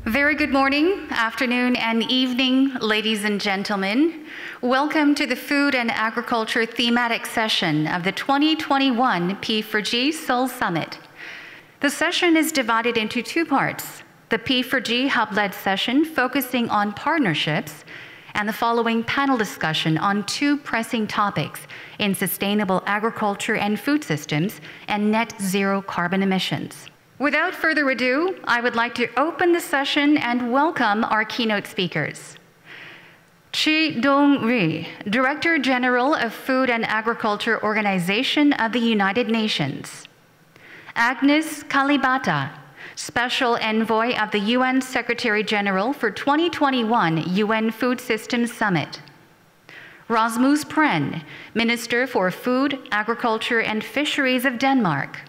Very good morning, afternoon, and evening, ladies and gentlemen. Welcome to the Food and Agriculture Thematic Session of the 2021 P4g Seoul Summit. The session is divided into two parts: the P4g Hub-led session focusing on partnerships, and the following panel discussion on two pressing topics in sustainable agriculture and food systems and net zero carbon emissions. Without further ado, I would like to open the session and welcome our keynote speakers. Chi Dong-ri, Director General of Food and Agriculture Organization of the United Nations. Agnes Kalibata, Special Envoy of the UN Secretary General for 2021 UN Food Systems Summit. Rasmus Prehn, Minister for Food, Agriculture and Fisheries of Denmark.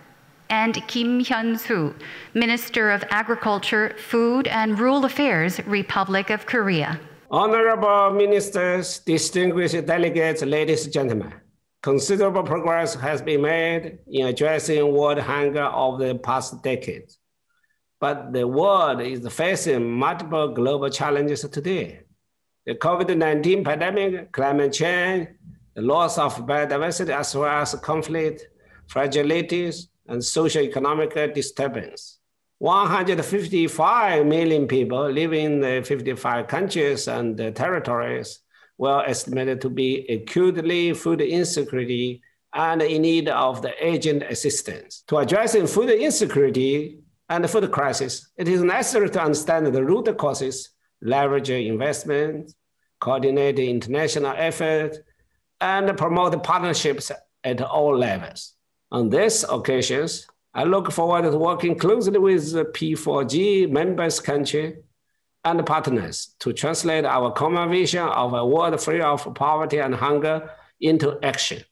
And Kim Hyun-soo, Minister of Agriculture, Food and Rural Affairs, Republic of Korea. Honorable ministers, distinguished delegates, ladies and gentlemen, considerable progress has been made in addressing world hunger over the past decades. But the world is facing multiple global challenges today. The COVID-19 pandemic, climate change, the loss of biodiversity, as well as conflict, fragilities, and socio-economic disturbance. 155 million people living in 55 countries and territories were estimated to be acutely food insecurity and in need of the urgent assistance. To addressing food insecurity and the food crisis, it is necessary to understand the root causes, leverage investment, coordinate international effort, and promote partnerships at all levels. On these occasions, I look forward to working closely with the P4g members country and partners to translate our common vision of a world free of poverty and hunger into action.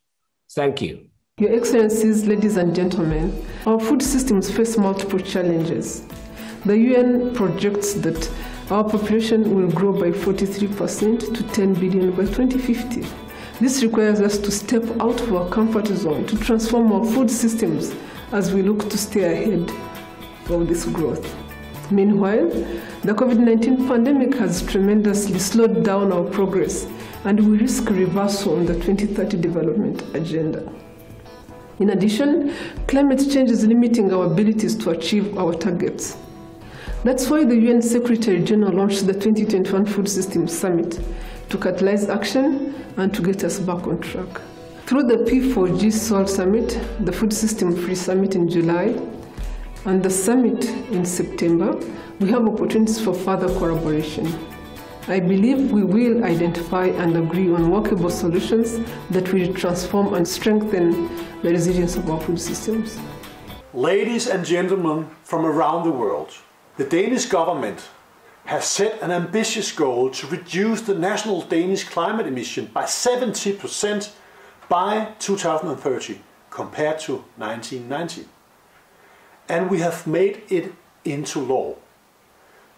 Thank you. Your Excellencies, ladies and gentlemen, our food systems face multiple challenges. The UN projects that our population will grow by 43% to 10 billion by 2050. This requires us to step out of our comfort zone to transform our food systems as we look to stay ahead of this growth. Meanwhile, the COVID-19 pandemic has tremendously slowed down our progress, and we risk reversal on the 2030 development agenda. In addition, climate change is limiting our abilities to achieve our targets. That's why the UN Secretary General launched the 2021 Food Systems Summit to catalyze action and to get us back on track. Through the P4g Seoul Summit, the Food System Free Summit in July, and the summit in September, we have opportunities for further collaboration. I believe we will identify and agree on workable solutions that will transform and strengthen the resilience of our food systems. Ladies and gentlemen from around the world, the Danish government has set an ambitious goal to reduce the national Danish climate emission by 70% by 2030 compared to 1990. And we have made it into law.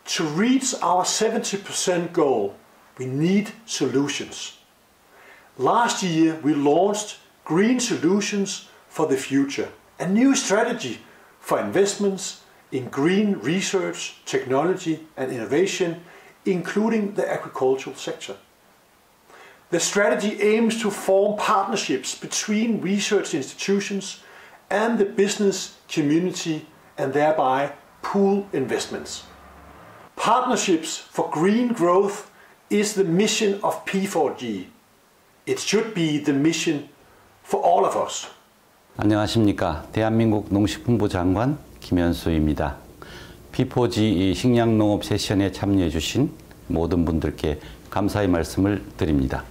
To reach our 70% goal, we need solutions. Last year, we launched Green Solutions for the Future, a new strategy for investments in green research, technology and innovation, including the agricultural sector. The strategy aims to form partnerships between research institutions and the business community and thereby pool investments. Partnerships for green growth is the mission of P4g. It should be the mission for all of us. 안녕하십니까. 대한민국 농식품부 장관 김현수입니다. P4g 식량농업 세션에 참여해 주신 모든 분들께 감사의 말씀을 드립니다.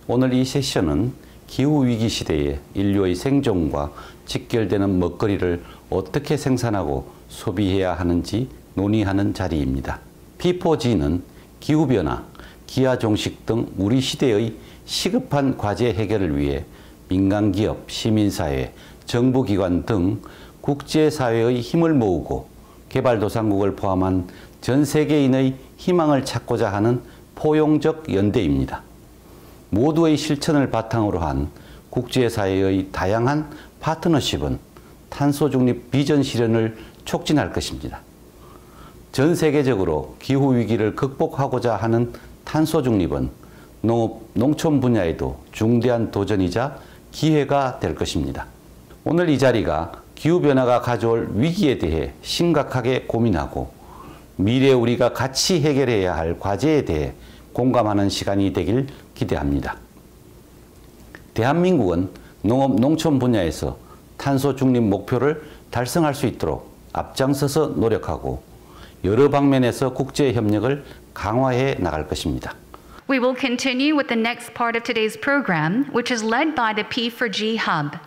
오늘 이 세션은 기후위기 시대에 인류의 생존과 직결되는 먹거리를 어떻게 생산하고 소비해야 하는지 논의하는 자리입니다. P4g는 기후변화, 기아종식 등 우리 시대의 시급한 과제 해결을 위해 민간기업, 시민사회, 정부기관 등 국제사회의 힘을 모으고 개발도상국을 포함한 전 세계인의 희망을 찾고자 하는 포용적 연대입니다. 모두의 실천을 바탕으로 한 국제사회의 다양한 파트너십은 탄소중립 비전 실현을 촉진할 것입니다. 전 세계적으로 기후 위기를 극복하고자 하는 탄소 중립은 농업, 농촌 분야에도 중대한 도전이자 기회가 될 것입니다. 오늘 이 자리가 기후변화가 가져올 위기에 대해 심각하게 고민하고 미래 우리가 같이 해결해야 할 과제에 대해 공감하는 시간이 되길 기대합니다. 대한민국은 농업, 농촌 분야에서 탄소 중립 목표를 달성할 수 있도록 앞장서서 노력하고 여러 방면에서 국제 협력을 강화해 나갈 것입니다. We will continue with the next part of today's program, which is led by the P4g Hub.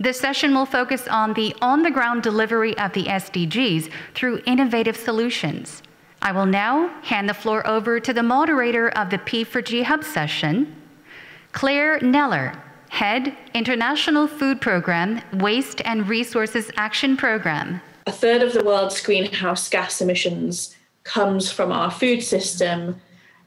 This session will focus on the on-the-ground delivery of the SDGs through innovative solutions. I will now hand the floor over to the moderator of the P4g Hub session, Claire Neller, Head, International Food Program, Waste and Resources Action Program. A third of the world's greenhouse gas emissions comes from our food system,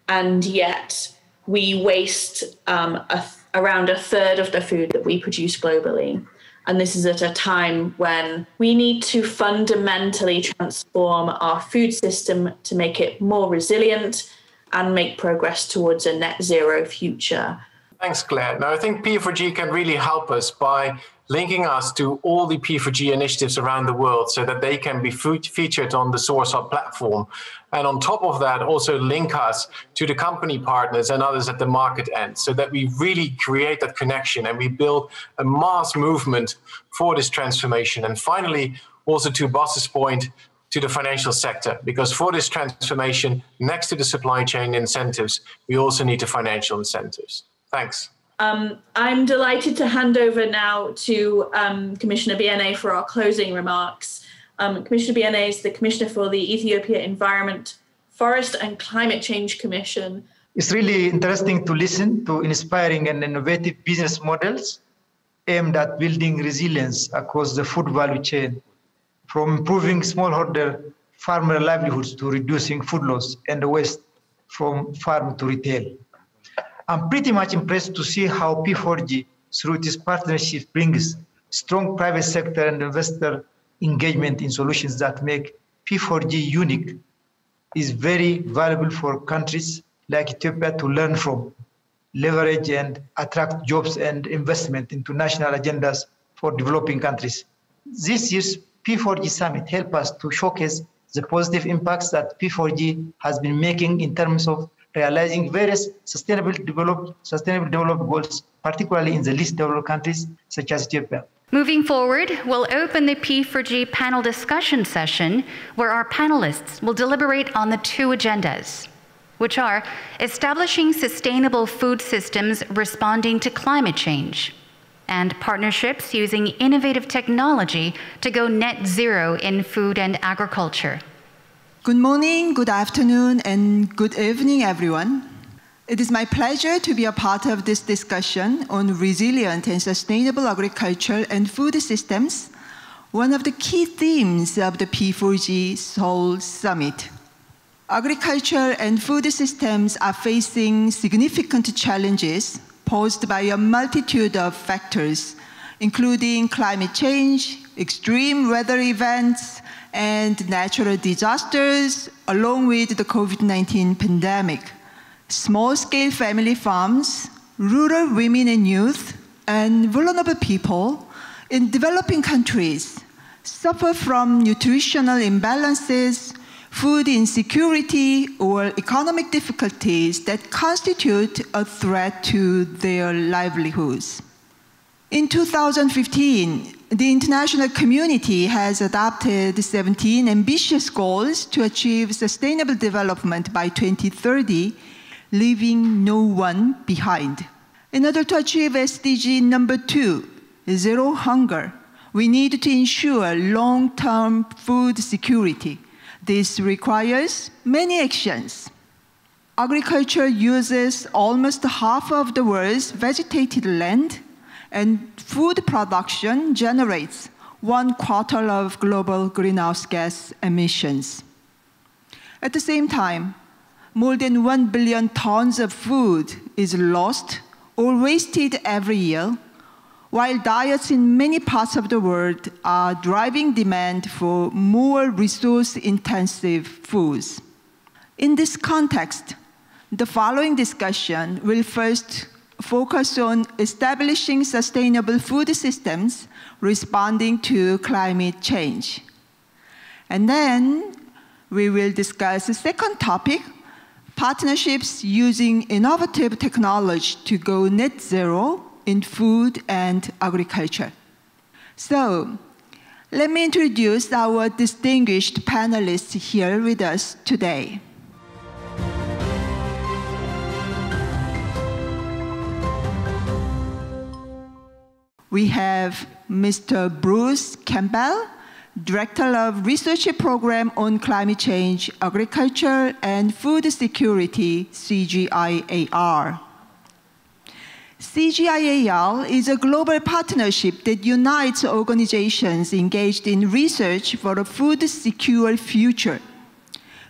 and yet we waste around a third of the food that we produce globally. And this is at a time when we need to fundamentally transform our food system to make it more resilient and make progress towards a net zero future. Thanks, Claire. Now, I think P4g can really help us by linking us to all the P4g initiatives around the world so that they can be featured on the Source Hub platform. And on top of that, also link us to the company partners and others at the market end so that we really create that connection and we build a mass movement for this transformation. And finally, also to Boss's point, to the financial sector, because for this transformation, next to the supply chain incentives, we also need the financial incentives. Thanks. I'm delighted to hand over now to Commissioner Biene for our closing remarks. Commissioner Biene is the Commissioner for the Ethiopia Environment, Forest and Climate Change Commission. It's really interesting to listen to inspiring and innovative business models aimed at building resilience across the food value chain, from improving smallholder farmer livelihoods to reducing food loss and waste from farm to retail. I'm pretty much impressed to see how P4g, through this partnership, brings strong private sector and investor engagement in solutions that make P4g unique. Is very valuable for countries like Ethiopia to learn from, leverage and attract jobs and investment into national agendas for developing countries. This year's P4g Summit helped us to showcase the positive impacts that P4g has been making in terms of realizing various sustainable development goals, particularly in the least developed countries such as Ethiopia. Moving forward, we'll open the P4g panel discussion session where our panelists will deliberate on the two agendas, which are establishing sustainable food systems responding to climate change and partnerships using innovative technology to go net zero in food and agriculture. Good morning, good afternoon, and good evening, everyone. It is my pleasure to be a part of this discussion on resilient and sustainable agriculture and food systems, one of the key themes of the P4g Seoul Summit. Agriculture and food systems are facing significant challenges posed by a multitude of factors, including climate change, extreme weather events, and natural disasters, along with the COVID-19 pandemic. Small-scale family farms, rural women and youth, and vulnerable people in developing countries suffer from nutritional imbalances, food insecurity, or economic difficulties that constitute a threat to their livelihoods. In 2015, the international community has adopted 17 ambitious goals to achieve sustainable development by 2030, leaving no one behind. In order to achieve SDG number 2, zero hunger, we need to ensure long-term food security. This requires many actions. Agriculture uses almost half of the world's vegetated land, and food production generates 1/4 of global greenhouse gas emissions. At the same time, more than 1 billion tons of food is lost or wasted every year, while diets in many parts of the world are driving demand for more resource-intensive foods. In this context, the following discussion will first focus on establishing sustainable food systems responding to climate change. And then we will discuss the second topic, partnerships using innovative technology to go net zero in food and agriculture. So, let me introduce our distinguished panelists here with us today. We have Mr. Bruce Campbell, Director of Research Program on Climate Change, Agriculture, and Food Security, CGIAR. CGIAR is a global partnership that unites organizations engaged in research for a food-secure future.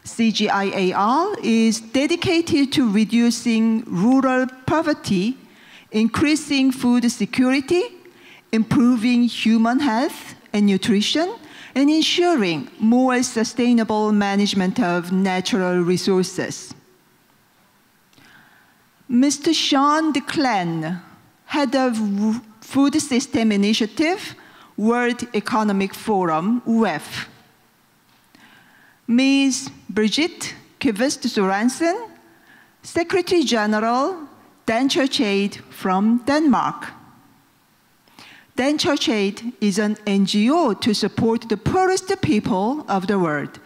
CGIAR is dedicated to reducing rural poverty, increasing food security, improving human health and nutrition, and ensuring more sustainable management of natural resources. Mr. Sean DeClan, Head of Food System Initiative, World Economic Forum, WEF. Ms. Brigitte Kvist-Sorensen, Secretary General, Danish Aid from Denmark. Danish Aid is an NGO to support the poorest people of the world.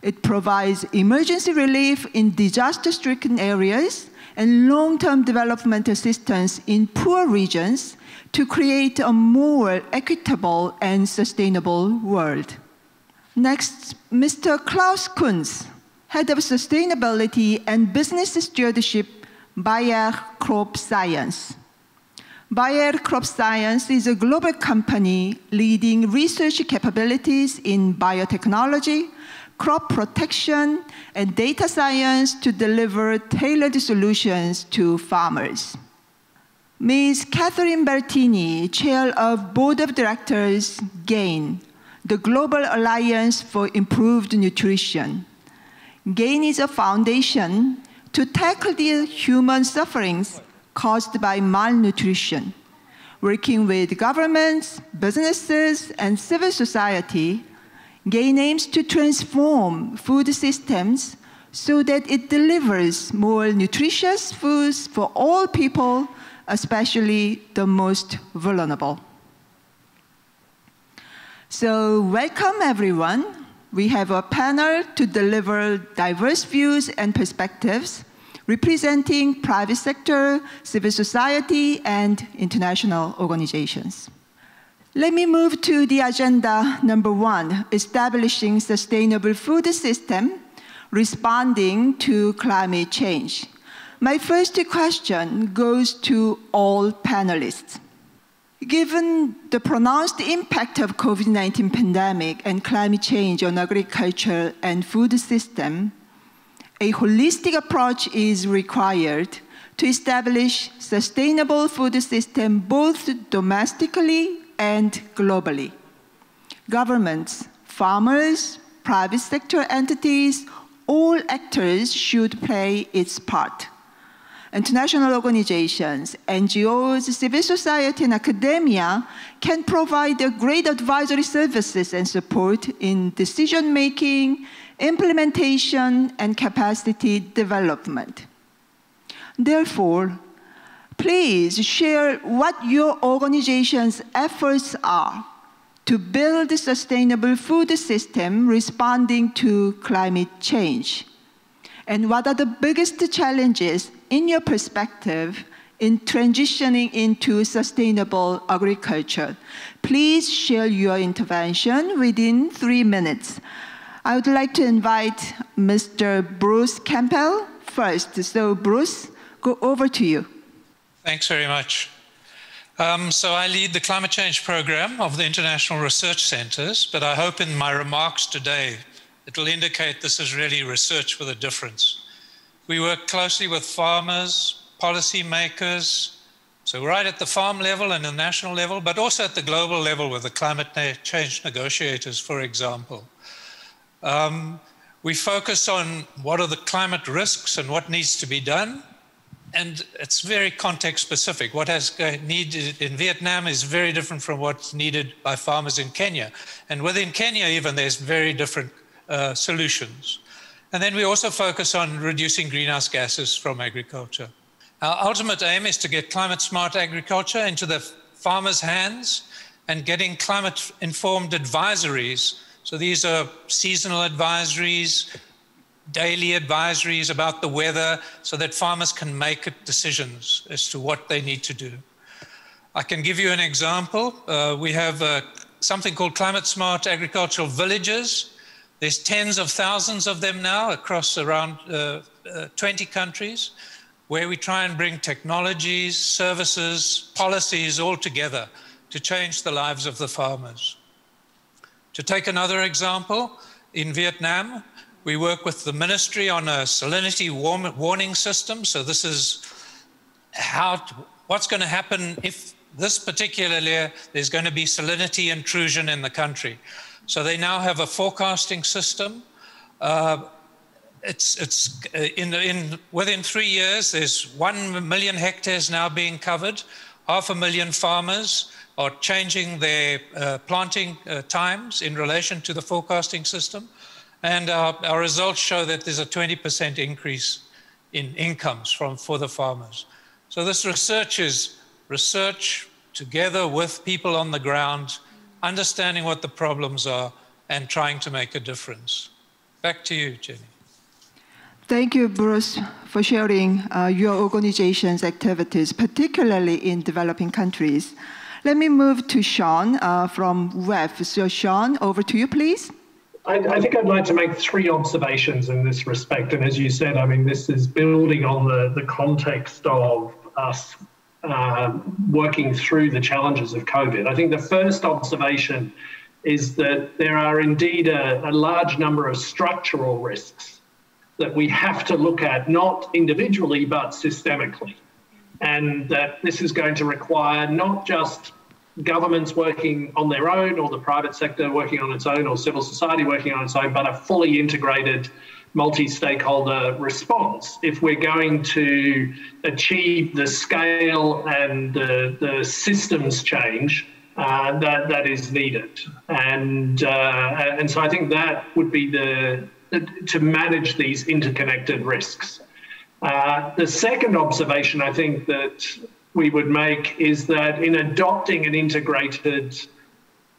It provides emergency relief in disaster-stricken areas and long-term development assistance in poor regions to create a more equitable and sustainable world. Next, Mr. Klaus Kunz, Head of Sustainability and Business Stewardship, Bayer Crop Science. Bayer Crop Science is a global company leading research capabilities in biotechnology, crop protection, and data science to deliver tailored solutions to farmers. Ms. Catherine Bertini, Chair of Board of Directors, GAIN, the Global Alliance for Improved Nutrition. GAIN is a foundation to tackle the human sufferings caused by malnutrition, working with governments, businesses, and civil society. GAIN aims to transform food systems so that it delivers more nutritious foods for all people, especially the most vulnerable. So welcome everyone. We have a panel to deliver diverse views and perspectives representing private sector, civil society, and international organizations. Let me move to the agenda number 1, establishing sustainable food system, responding to climate change. My first question goes to all panelists. Given the pronounced impact of COVID-19 pandemic and climate change on agriculture and food system, a holistic approach is required to establish sustainable food system both domestically and globally. Governments, farmers, private sector entities, all actors should play its part. International organizations, NGOs, civil society, and academia can provide great advisory services and support in decision-making, implementation, and capacity development. Therefore, please share what your organization's efforts are to build a sustainable food system responding to climate change. And what are the biggest challenges in your perspective in transitioning into sustainable agriculture? Please share your intervention within 3 minutes. I would like to invite Mr. Bruce Campbell first. So Bruce, go over to you. Thanks very much. So I lead the climate change program of the International Research Centers, but I hope in my remarks today it will indicate this is really research with a difference. We work closely with farmers, policymakers, So right at the farm level and the national level, but also at the global level with the climate change negotiators, for example. We focus on what are the climate risks and what needs to be done. And it's very context specific. What has needed in Vietnam is very different from what's needed by farmers in Kenya. And within Kenya even, there's very different solutions. And then we also focus on reducing greenhouse gases from agriculture. Our ultimate aim is to get climate smart agriculture into the farmers' hands and getting climate informed advisories. So these are seasonal advisories, daily advisories about the weather so that farmers can make decisions as to what they need to do. I can give you an example. We have something called climate smart agricultural villages. There's tens of thousands of them now across around 20 countries where we try and bring technologies, services, policies all together to change the lives of the farmers. To take another example, in Vietnam, we work with the ministry on a salinity warning system. So this is what's going to happen if this particular year there's going to be salinity intrusion in the country. So they now have a forecasting system. Within 3 years, there's 1 million hectares now being covered. 500,000 farmers are changing their planting times in relation to the forecasting system. And our results show that there's a 20% increase in incomes for the farmers. So this research is research together with people on the ground, understanding what the problems are and trying to make a difference. Back to you, Jenny. Thank you, Bruce, for sharing your organization's activities, particularly in developing countries. Let me move to Sean from WEF. So Sean, over to you, please. I think I'd like to make 3 observations in this respect. And as you said, I mean, this is building on the context of us working through the challenges of COVID. I think the first observation is that there are indeed a large number of structural risks that we have to look at, not individually, but systemically. And that this is going to require not just governments working on their own or the private sector working on its own or civil society working on its own, but a fully integrated multi-stakeholder response if we're going to achieve the scale and the systems change that is needed. And so I think that would be to manage these interconnected risks. The second observation I think that we would make is that in adopting an integrated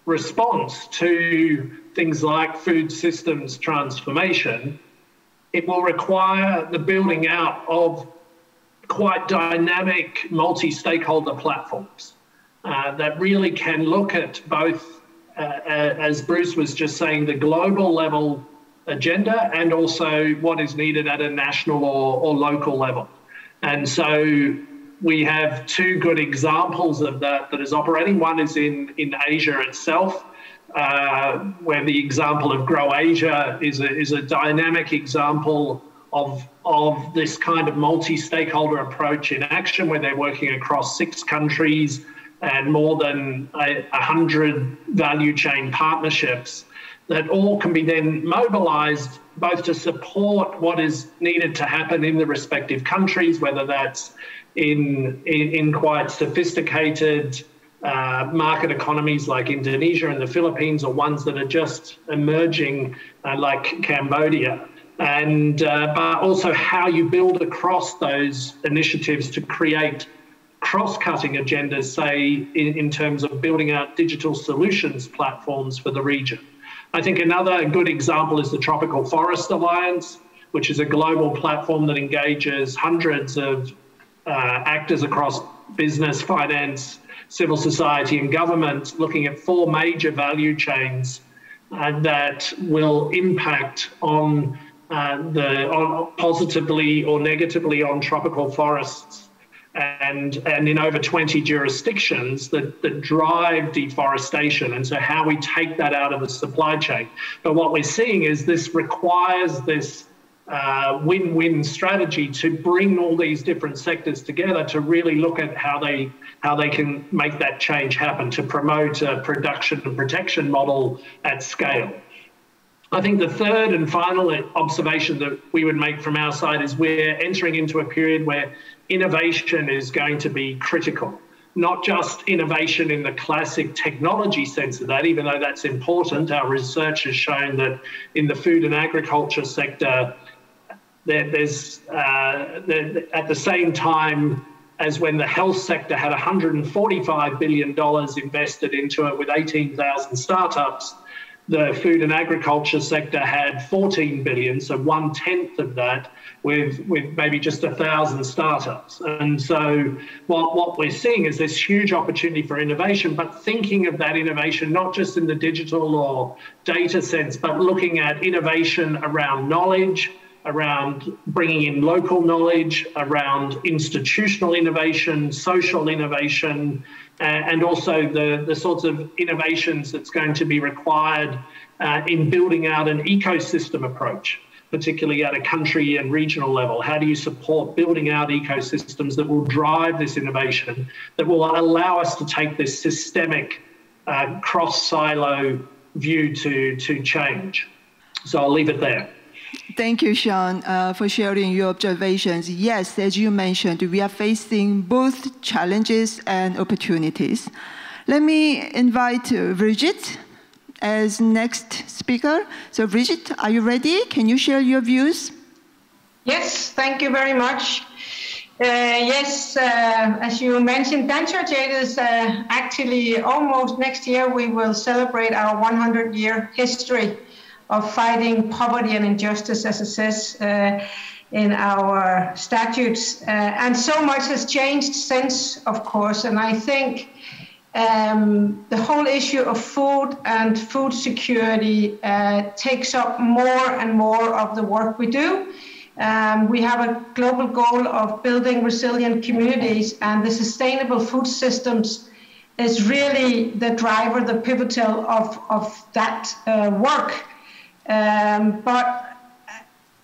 response to things like food systems transformation, it will require the building out of quite dynamic multi-stakeholder platforms that really can look at both, as Bruce was just saying, the global level agenda and also what is needed at a national or local level. And so we have 2 good examples of that is operating. One is in Asia itself, where the example of Grow Asia is a dynamic example of this kind of multi-stakeholder approach in action, where they're working across 6 countries and more than 100 value chain partnerships that all can be then mobilized both to support what is needed to happen in the respective countries, whether that's in quite sophisticated market economies like Indonesia and the Philippines, or ones that are just emerging like Cambodia, and but also how you build across those initiatives to create cross-cutting agendas, say in terms of building out digital solutions platforms for the region. I think another good example is the Tropical Forest Alliance, which is a global platform that engages hundreds of actors across business, finance, civil society and government, looking at 4 major value chains that will impact on positively or negatively on tropical forests and in over 20 jurisdictions that drive deforestation, and so how we take that out of the supply chain. But what we're seeing is this requires this win-win strategy to bring all these different sectors together to really look at how they can make that change happen, to promote a production and protection model at scale. I think the third and final observation that we would make from our side is we're entering into a period where innovation is going to be critical. Not just innovation in the classic technology sense of that, even though that's important. Our research has shown that in the food and agriculture sector, there's at the same time as when the health sector had $145 billion invested into it with 18,000 startups, the food and agriculture sector had 14 billion, so 1/10 of that, with maybe just 1,000 startups. And so what we're seeing is this huge opportunity for innovation, but thinking of that innovation not just in the digital or data sense, but looking at innovation around knowledge, around bringing in local knowledge, around institutional innovation, social innovation, and also the sorts of innovations that's going to be required in building out an ecosystem approach, particularly at a country and regional level. How do you support building out ecosystems that will drive this innovation, that will allow us to take this systemic cross-silo view to change? So I'll leave it there. Thank you, Sean, for sharing your observations. Yes, as you mentioned, we are facing both challenges and opportunities. Let me invite Brigitte as next speaker. So Brigitte, are you ready? Can you share your views? Yes, thank you very much. Yes, as you mentioned, Danish is actually almost next year we will celebrate our 100-year history of fighting poverty and injustice, as it says in our statutes. And so much has changed since, of course, and I think the whole issue of food and food security takes up more and more of the work we do. We have a global goal of building resilient communities, and the sustainable food systems is really the driver, the pivotal of that work. But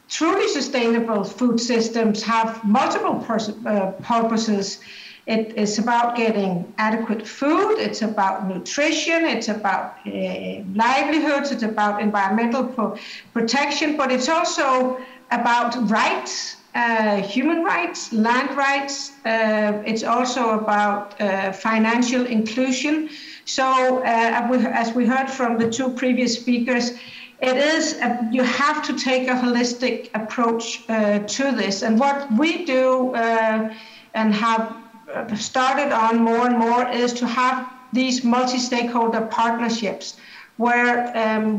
truly sustainable food systems have multiple purposes. It is about getting adequate food, it's about nutrition, it's about livelihoods, it's about environmental protection, but it's also about rights, human rights, land rights. It's also about financial inclusion. So as we heard from the two previous speakers, it is, you have to take a holistic approach to this. And what we do and have started on more and more is to have these multi-stakeholder partnerships where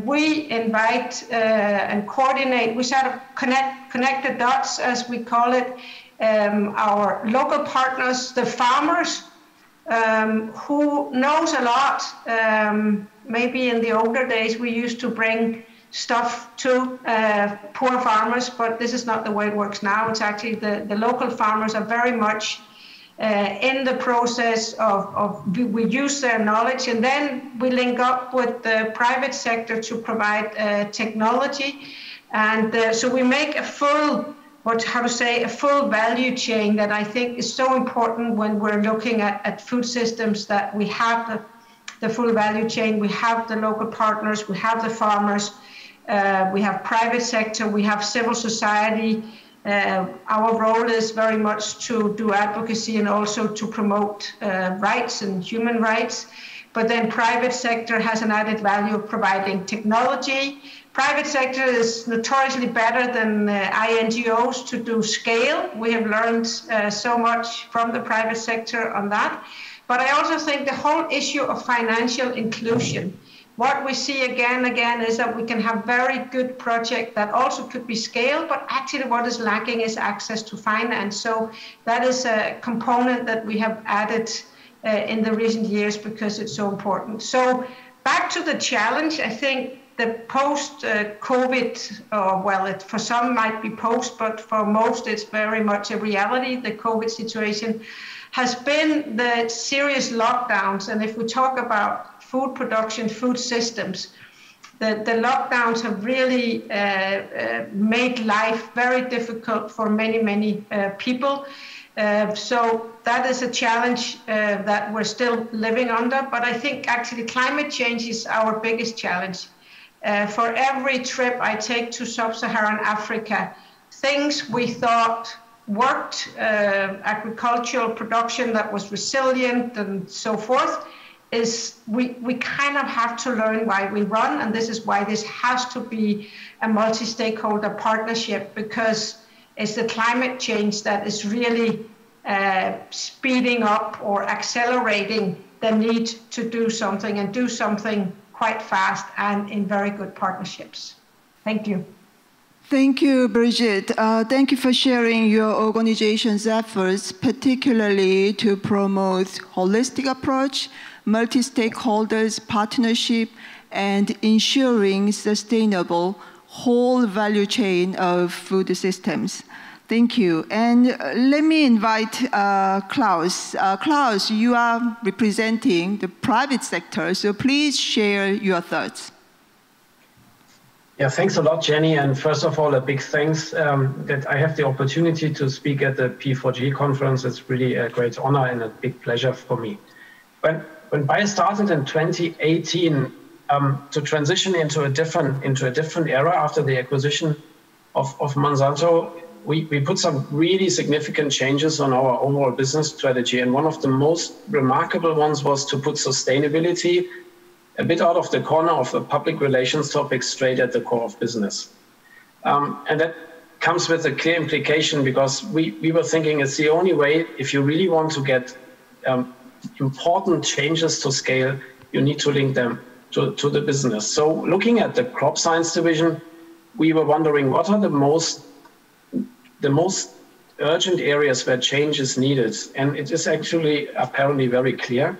we invite and coordinate, we sort of connect the dots, as we call it, our local partners, the farmers, who knows a lot. Maybe in the older days, we used to bring stuff to poor farmers, but this is not the way it works now. It's actually the local farmers are very much in the process of we use their knowledge, and then we link up with the private sector to provide technology. And so we make a full, a full value chain that I think is so important when we're looking at food systems, that we have the full value chain, we have the local partners, we have the farmers, we have private sector, we have civil society. Our role is very much to do advocacy and also to promote rights and human rights. But then private sector has an added value of providing technology. Private sector is notoriously better than INGOs to do scale. We have learned so much from the private sector on that. But I also think the whole issue of financial inclusion, what we see again is that we can have very good projects that also could be scaled, but actually what is lacking is access to finance. So that is a component that we have added in the recent years because it's so important. So back to the challenge, I think the post-COVID, well, it for some might be post, but for most it's very much a reality, the COVID situation has been the serious lockdowns. And if we talk about food production, food systems, The lockdowns have really made life very difficult for many people. So that is a challenge that we're still living under. But I think actually climate change is our biggest challenge. For every trip I take to sub-Saharan Africa, things we thought worked, agricultural production that was resilient and so forth, is we kind of have to learn why we run, and this is why this has to be a multi-stakeholder partnership, because it's the climate change that is really speeding up or accelerating the need to do something, and do something quite fast and in very good partnerships. Thank you. Thank you, Brigitte. Thank you for sharing your organization's efforts, particularly to promote holistic approach, multi-stakeholders partnership, and ensuring sustainable whole value chain of food systems. Thank you. And let me invite Klaus. Klaus, you are representing the private sector, so please share your thoughts. Yeah, thanks a lot, Jenny. And first of all, a big thanks that I have the opportunity to speak at the P4g conference. It's really a great honor and a big pleasure for me. When Bayer started in 2018 to transition into a different era after the acquisition of Monsanto, we put some really significant changes on our overall business strategy. And one of the most remarkable ones was to put sustainability a bit out of the corner of the public relations topic, straight at the core of business. And that comes with a clear implication, because we were thinking it's the only way, if you really want to get important changes to scale, you need to link them to the business. So looking at the crop science division, we were wondering what are the most urgent areas where change is needed. And it is actually apparently very clear.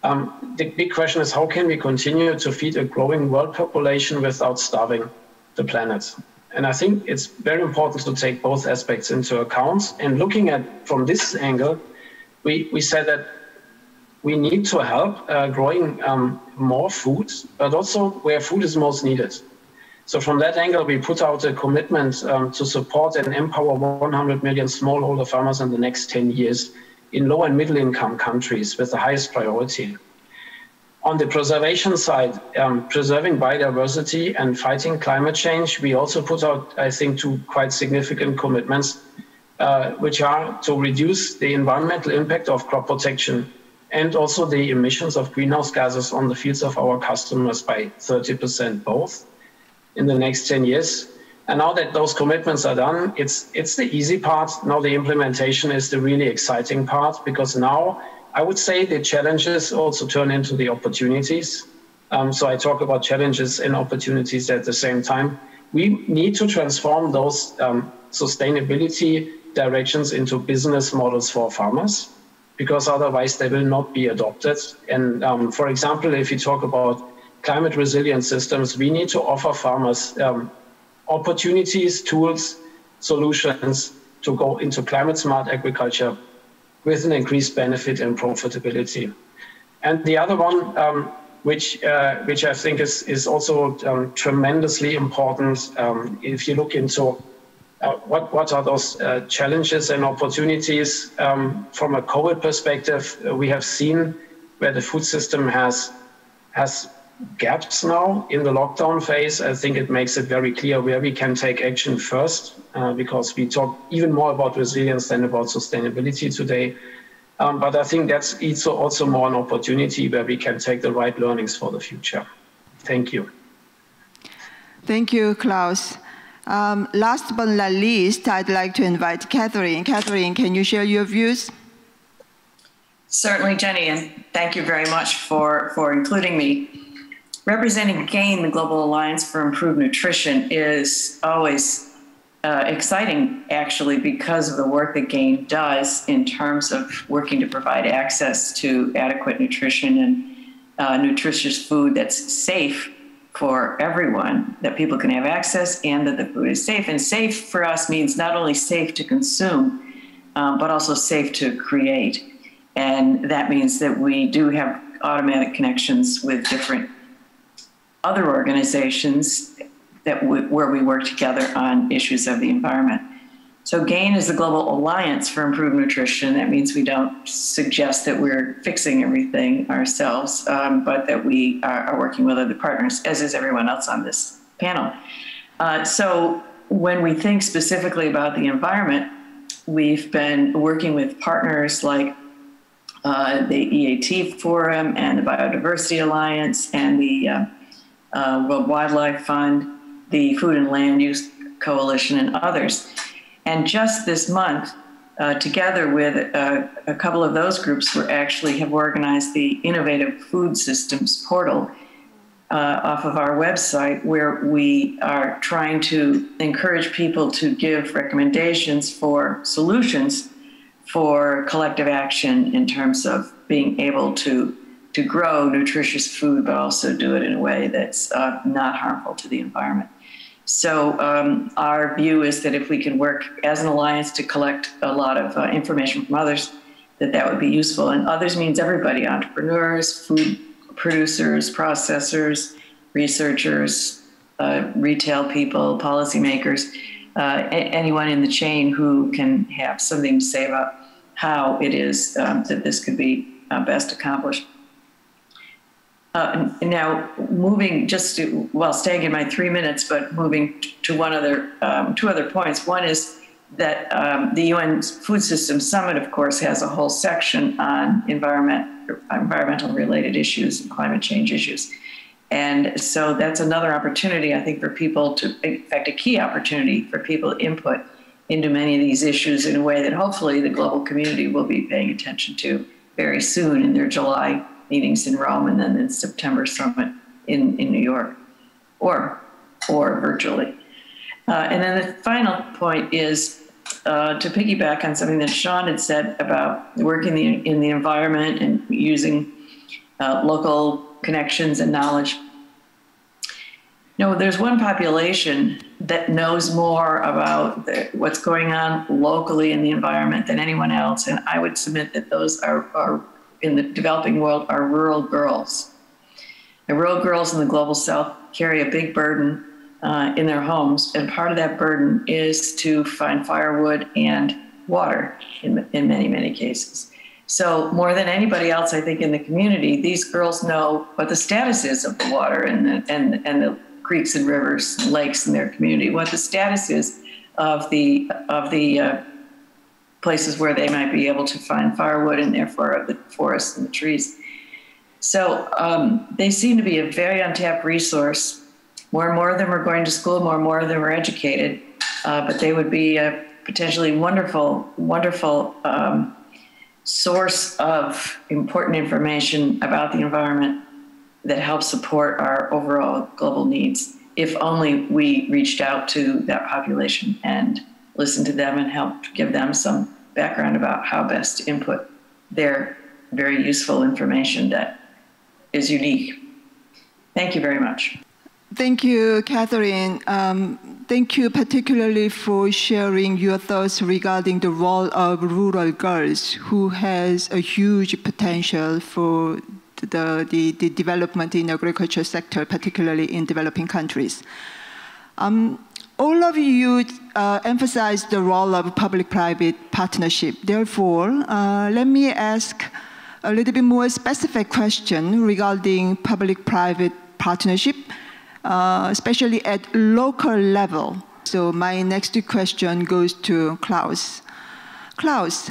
The big question is, how can we continue to feed a growing world population without starving the planet? And I think it's very important to take both aspects into account. And looking at from this angle, we said that we need to help growing more food, but also where food is most needed. So from that angle, we put out a commitment to support and empower 100 million smallholder farmers in the next 10 years in low and middle income countries with the highest priority. On the preservation side, preserving biodiversity and fighting climate change, we also put out, I think, two quite significant commitments, which are to reduce the environmental impact of crop protection and also the emissions of greenhouse gases on the fields of our customers by 30% both in the next 10 years. And now that those commitments are done, it's the easy part. Now the implementation is the really exciting part, because now I would say the challenges also turn into the opportunities. So I talk about challenges and opportunities at the same time. We need to transform those sustainability directions into business models for farmers, because otherwise they will not be adopted. And for example, if you talk about climate resilient systems, we need to offer farmers opportunities, tools, solutions to go into climate smart agriculture with an increased benefit and profitability. And the other one, which I think is also tremendously important, if you look into what are those challenges and opportunities from a COVID perspective, we have seen where the food system has gaps now in the lockdown phase. I think it makes it very clear where we can take action first, because we talk even more about resilience than about sustainability today. But I think that's also more an opportunity where we can take the right learnings for the future. Thank you. Thank you, Klaus. Last but not least, I'd like to invite Catherine. Catherine, can you share your views? Certainly, Jenny, and thank you very much for including me. Representing GAIN, the Global Alliance for Improved Nutrition, is always exciting, actually, because of the work that GAIN does in terms of working to provide access to adequate nutrition and nutritious food that's safe for everyone, that people can have access and that the food is safe. And safe for us means not only safe to consume, but also safe to create. And that means that we do have automatic connections with different other organizations where we work together on issues of the environment. So GAIN is the Global Alliance for Improved Nutrition. That means we don't suggest that we're fixing everything ourselves, but that we are working with other partners, as is everyone else on this panel. So when we think specifically about the environment, we've been working with partners like the EAT Forum and the Biodiversity Alliance and the World Wildlife Fund, the Food and Land Use Coalition, and others. And just this month, together with a couple of those groups, we actually have organized the Innovative Food Systems portal off of our website, where we are trying to encourage people to give recommendations for solutions for collective action in terms of being able to grow nutritious food, but also do it in a way that's not harmful to the environment. So our view is that if we can work as an alliance to collect a lot of information from others, that would be useful. And others means everybody: entrepreneurs, food producers, processors, researchers, retail people, policymakers, anyone in the chain who can have something to say about how it is that this could be best accomplished. Now, moving just to, well, staying in my 3 minutes, but moving to two other points. One is that the UN Food Systems Summit, of course, has a whole section on environmental related issues and climate change issues. And so that's another opportunity, I think, for people to, in fact, a key opportunity for people to input into many of these issues in a way that hopefully the global community will be paying attention to very soon in their July meetings in Rome, and then the September summit in New York, or virtually. And then the final point is to piggyback on something that Sean had said about working in the environment and using local connections and knowledge. No, there's one population that knows more about what's going on locally in the environment than anyone else, and I would submit that those are in the developing world are rural girls. The rural girls in the global south carry a big burden in their homes, and part of that burden is to find firewood and water in many, many cases. So more than anybody else, I think, in the community, these girls know what the status is of the water and the creeks and rivers and lakes in their community, what the status is of the places where they might be able to find firewood, and therefore of the forests and the trees. So they seem to be a very untapped resource. More and more of them are going to school, more and more of them are educated, but they would be a potentially wonderful source of important information about the environment that helps support our overall global needs, if only we reached out to that population and listen to them and help give them some background about how best to input their very useful information that is unique. Thank you very much. Thank you, Catherine. Thank you particularly for sharing your thoughts regarding the role of rural girls, who has a huge potential for the development in the agriculture sector, particularly in developing countries. All of you emphasized the role of public-private partnership. Therefore, let me ask a little bit more specific question regarding public-private partnership, especially at local level. So my next question goes to Klaus. Klaus,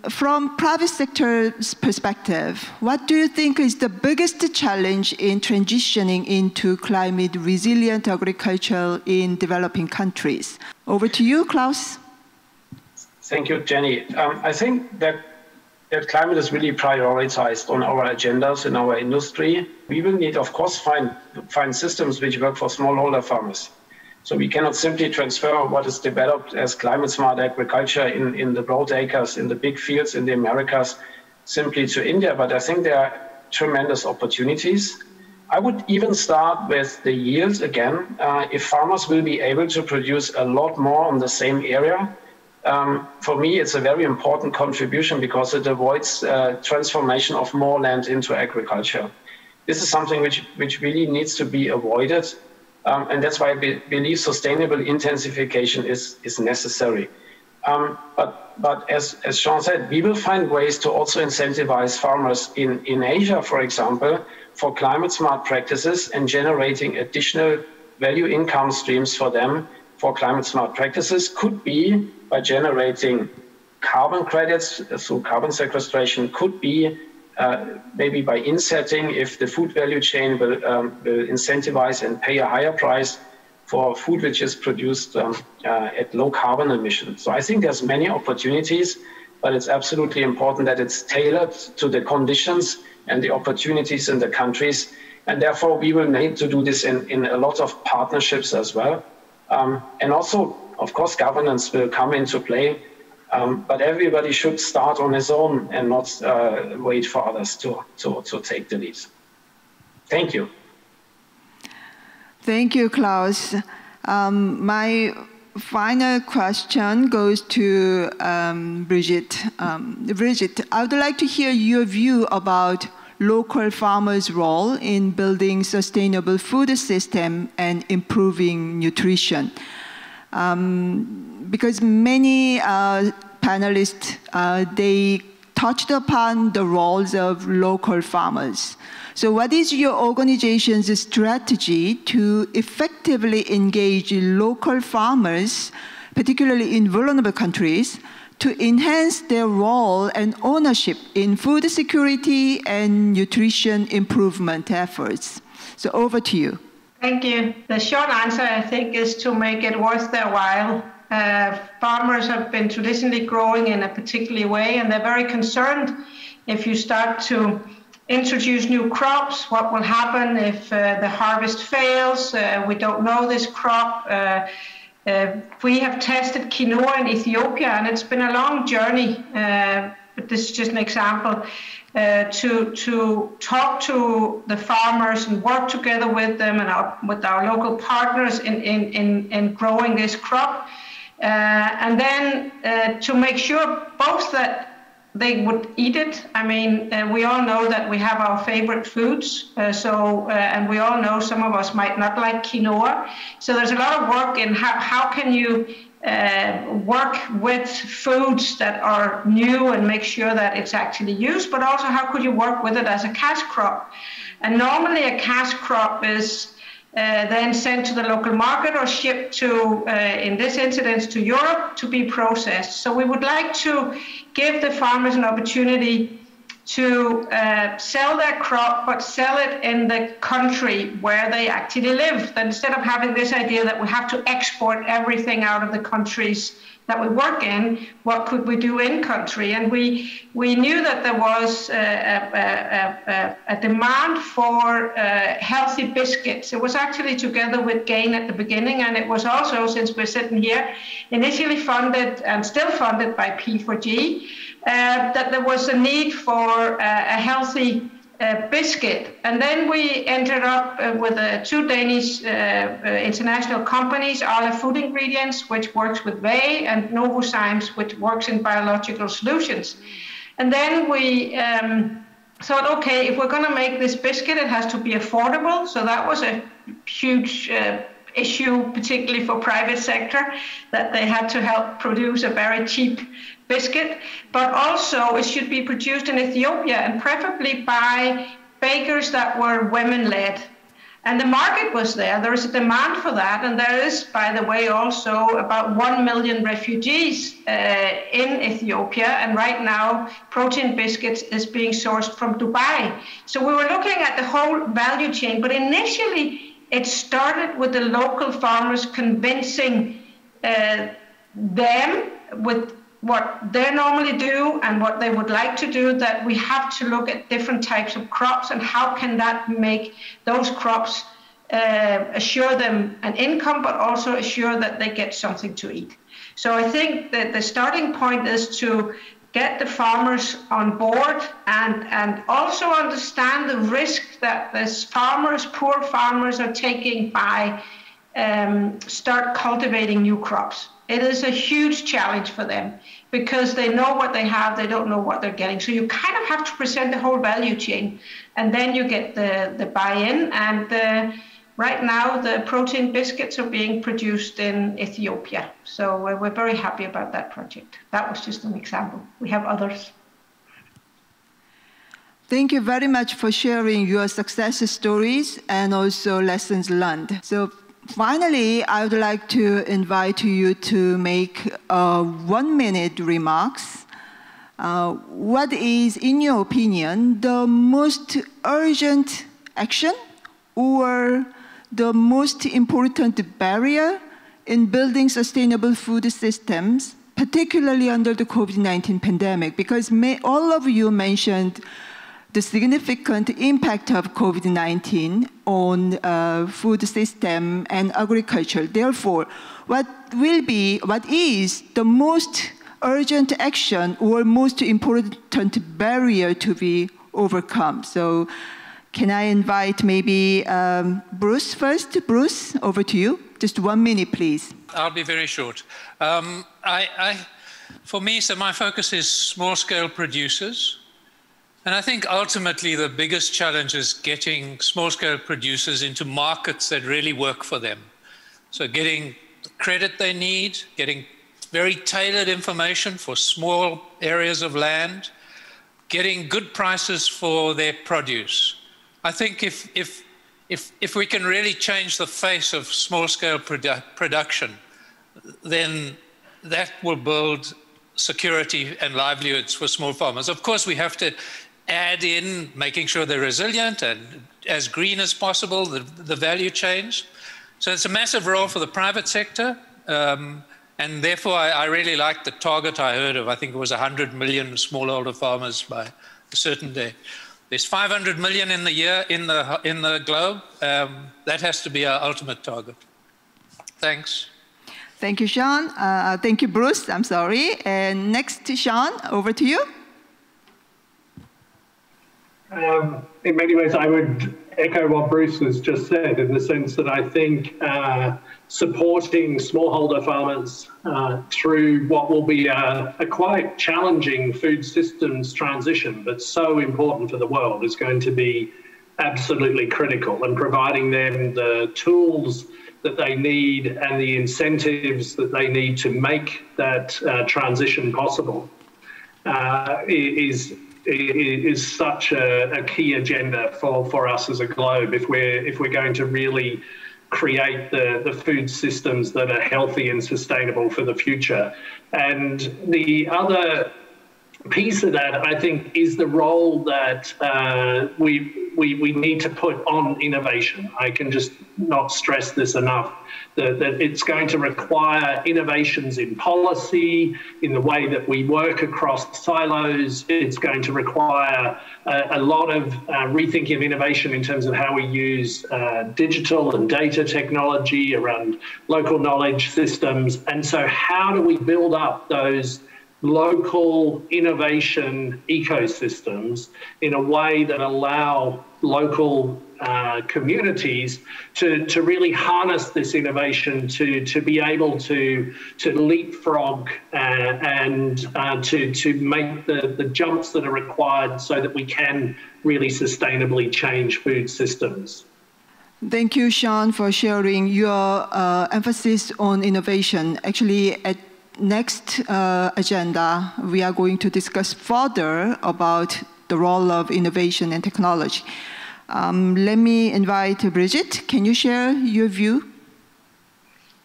from private sector's perspective, what do you think is the biggest challenge in transitioning into climate resilient agriculture in developing countries? Over to you, Klaus. Thank you, Jenny. I think that climate is really prioritized on our agendas in our industry. We will need, of course, find systems which work for smallholder farmers. So we cannot simply transfer what is developed as climate-smart agriculture in the broad acres, in the big fields in the Americas, simply to India. But I think there are tremendous opportunities. I would even start with the yields again. If farmers will be able to produce a lot more on the same area, for me, it's a very important contribution because it avoids transformation of more land into agriculture. this is something which really needs to be avoided. And that's why I believe sustainable intensification is necessary. But as Sean said, we will find ways to also incentivize farmers in Asia, for example, for climate smart practices and generating additional value income streams for them for climate smart practices. Could be by generating carbon credits through carbon sequestration, could be maybe by insetting if the food value chain will incentivize and pay a higher price for food which is produced at low carbon emissions. So I think there's many opportunities, but it's absolutely important that it's tailored to the conditions and the opportunities in the countries. And therefore, we will need to do this in a lot of partnerships as well. And also, of course, governance will come into play. But everybody should start on his own and not wait for others to take the lead. Thank you. Thank you, Klaus. My final question goes to Brigitte. Brigitte, I would like to hear your view about local farmers' role in building sustainable food system and improving nutrition. Because many panelists, they touched upon the roles of local farmers. So what is your organization's strategy to effectively engage local farmers, particularly in vulnerable countries, to enhance their role and ownership in food security and nutrition improvement efforts? So over to you. Thank you. The short answer, I think, is to make it worth their while. Farmers have been traditionally growing in a particular way, and they're very concerned if you start to introduce new crops, what will happen if the harvest fails? We don't know this crop. We have tested quinoa in Ethiopia, and it's been a long journey, but this is just an example, to talk to the farmers and work together with them and with our local partners in growing this crop. And then to make sure both that they would eat it. I mean, we all know that we have our favorite foods, and we all know some of us might not like quinoa. So there's a lot of work in how can you work with foods that are new and make sure that it's actually used, but also how could you work with it as a cash crop? And normally a cash crop is then sent to the local market or shipped to, in this instance, to Europe to be processed. So we would like to give the farmers an opportunity to sell their crop, but sell it in the country where they actually live. That instead of having this idea that we have to export everything out of the countries that we work in, what could we do in country? And we knew that there was a demand for healthy biscuits. It was actually together with GAIN at the beginning, and it was also, since we're sitting here, initially funded and still funded by P4g, that there was a need for a healthy biscuit. And then we ended up with two Danish international companies, Arla Food Ingredients, which works with whey, and Novozymes, which works in biological solutions. And then we thought, okay, if we're going to make this biscuit, it has to be affordable. So that was a huge issue, particularly for private sector, that they had to help produce a very cheap biscuit, but also it should be produced in Ethiopia and preferably by bakers that were women-led. And the market was there. There is a demand for that. And there is, by the way, also about 1 million refugees in Ethiopia. And right now, protein biscuits is being sourced from Dubai. So we were looking at the whole value chain, but initially it started with the local farmers convincing them with what they normally do and what they would like to do, that we have to look at different types of crops and how can that make those crops assure them an income, but also assure that they get something to eat. So I think that the starting point is to get the farmers on board and also understand the risk that these farmers, poor farmers, are taking by start cultivating new crops. It is a huge challenge for them because they know what they have, they don't know what they're getting. So you kind of have to present the whole value chain, and then you get the buy-in. And right now, the protein biscuits are being produced in Ethiopia. So we're very happy about that project. That was just an example. We have others. Thank you very much for sharing your success stories and also lessons learned. So finally, I would like to invite you to make 1-minute remarks. What is, in your opinion, the most urgent action or the most important barrier in building sustainable food systems, particularly under the COVID-19 pandemic? Because all of you mentioned the significant impact of COVID-19 on food system and agriculture. Therefore, what is the most urgent action or most important barrier to be overcome? So can I invite maybe Bruce first? Bruce, over to you. Just 1 minute, please. I'll be very short. For me, so my focus is small-scale producers. And I think ultimately the biggest challenge is getting small-scale producers into markets that really work for them. So getting the credit they need, getting very tailored information for small areas of land, getting good prices for their produce. I think if we can really change the face of small-scale production, then that will build security and livelihoods for small farmers. Of course, we have to add in making sure they're resilient and as green as possible, the value chains. So it's a massive role for the private sector. And therefore, I really like the target I heard of. I think it was 100 million smallholder farmers by a certain day. There's 500 million in the year in the globe. That has to be our ultimate target. Thanks. Thank you, Sean. Thank you, Bruce. I'm sorry. And next, Sean, over to you. In many ways, I would echo what Bruce has just said, in the sense that I think supporting smallholder farmers through what will be a quite challenging food systems transition, but so important for the world, is going to be absolutely critical, and providing them the tools that they need and the incentives that they need to make that transition possible is such a key agenda for us as a globe if we're going to really create the food systems that are healthy and sustainable for the future. And the other piece of that, I think, is the role that we need to put on innovation. I can just not stress this enough, that it's going to require innovations in policy, in the way that we work across silos. It's going to require a lot of rethinking of innovation in terms of how we use digital and data technology around local knowledge systems. And so how do we build up those local innovation ecosystems in a way that allow local communities to really harness this innovation, to be able to leapfrog and to make the jumps that are required so that we can really sustainably change food systems. Thank you, Sean, for sharing your emphasis on innovation. Actually, at next agenda, we are going to discuss further about the role of innovation and technology. Let me invite Bridget. Can you share your view?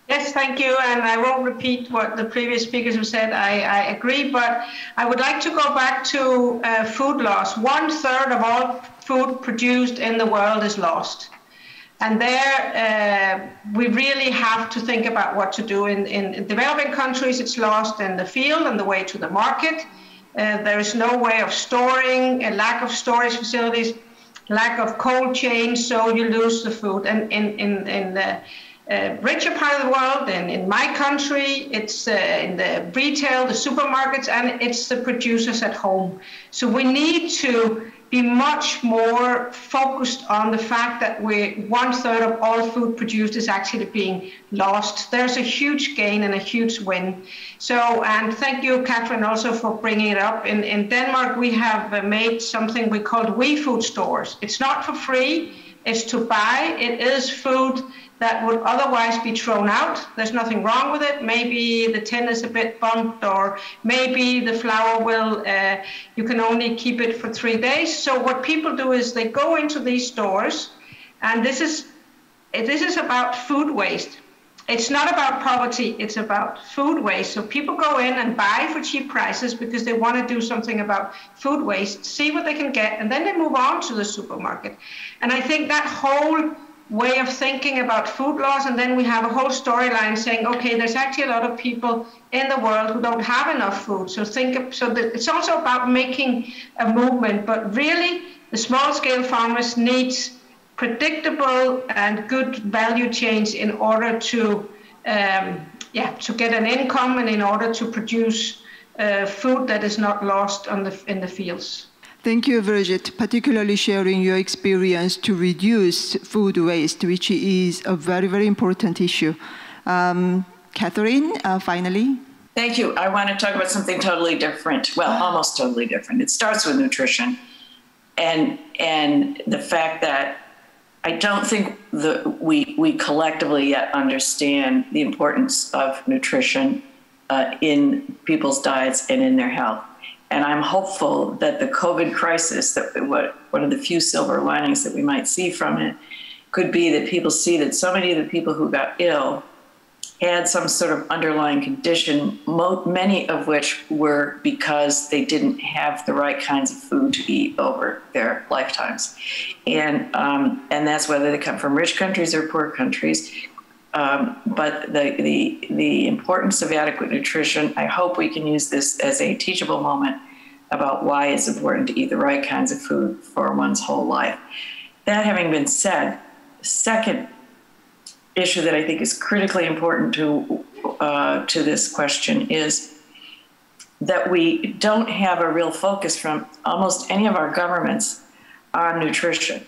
Yes, thank you. And I won't repeat what the previous speakers have said. I agree, but I would like to go back to food loss. 1/3 of all food produced in the world is lost. And there, we really have to think about what to do. In developing countries, it's lost in the field and the way to the market. There is no way of storing, a lack of storage facilities, lack of cold chain, so you lose the food. And in the richer part of the world, and in my country, it's in the retail, the supermarkets, and it's the producers at home. So we need to be much more focused on the fact that 1/3 of all food produced is actually being lost. There's a huge gain and a huge win. So, and thank you, Catherine, also for bringing it up. In Denmark, we have made something we call WeFood stores. It's not for free, it's to buy. It is food that would otherwise be thrown out. There's nothing wrong with it. Maybe the tin is a bit bumped, or maybe the flour will, you can only keep it for 3 days. So what people do is they go into these stores, and this is about food waste. It's not about poverty, it's about food waste. So people go in and buy for cheap prices because they want to do something about food waste, see what they can get, and then they move on to the supermarket. And I think that whole way of thinking about food loss, and then we have a whole storyline saying, okay, there's actually a lot of people in the world who don't have enough food. So it's also about making a movement, but really the small-scale farmers need predictable and good value chains in order to get an income and in order to produce food that is not lost in the fields. Thank you, Birgit, particularly sharing your experience to reduce food waste, which is a very, very important issue. Catherine, finally. Thank you. I want to talk about something totally different. Well, almost totally different. It starts with nutrition and the fact that I don't think that we collectively yet understand the importance of nutrition in people's diets and in their health. And I'm hopeful that the COVID crisis, one of the few silver linings that we might see from it, could be that people see that so many of the people who got ill had some sort of underlying condition, many of which were because they didn't have the right kinds of food to eat over their lifetimes. And that's whether they come from rich countries or poor countries. But the importance of adequate nutrition, I hope we can use this as a teachable moment about why it's important to eat the right kinds of food for one's whole life. That having been said, the second issue that I think is critically important to this question is that we don't have a real focus from almost any of our governments on nutrition.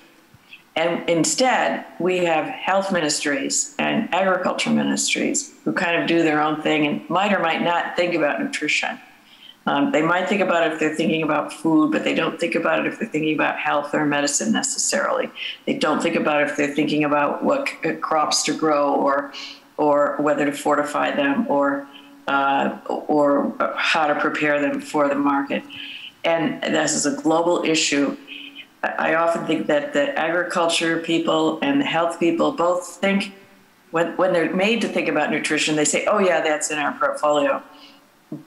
And instead, we have health ministries and agriculture ministries who kind of do their own thing and might or might not think about nutrition. They might think about it if they're thinking about food, but they don't think about it if they're thinking about health or medicine necessarily. They don't think about it if they're thinking about what crops to grow or whether to fortify them or how to prepare them for the market. And this is a global issue. I often think that the agriculture people and the health people both think, when they're made to think about nutrition, they say, oh yeah, that's in our portfolio.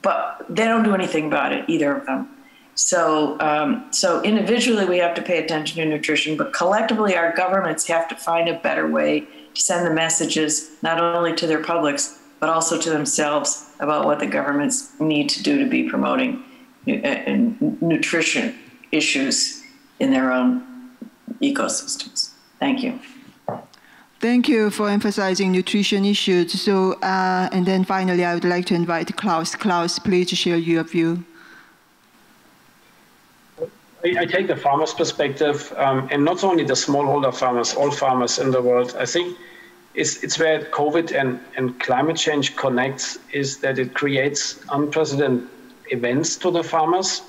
But they don't do anything about it, either of them. So individually we have to pay attention to nutrition, but collectively our governments have to find a better way to send the messages, not only to their publics, but also to themselves about what the governments need to do to be promoting nutrition issues in their own ecosystems. Thank you. Thank you for emphasizing nutrition issues. So, and then finally, I would like to invite Klaus. Klaus, please share your view. I take the farmer's perspective, and not only the smallholder farmers, all farmers in the world. I think it's where COVID and climate change connects, is that it creates unprecedented events to the farmers.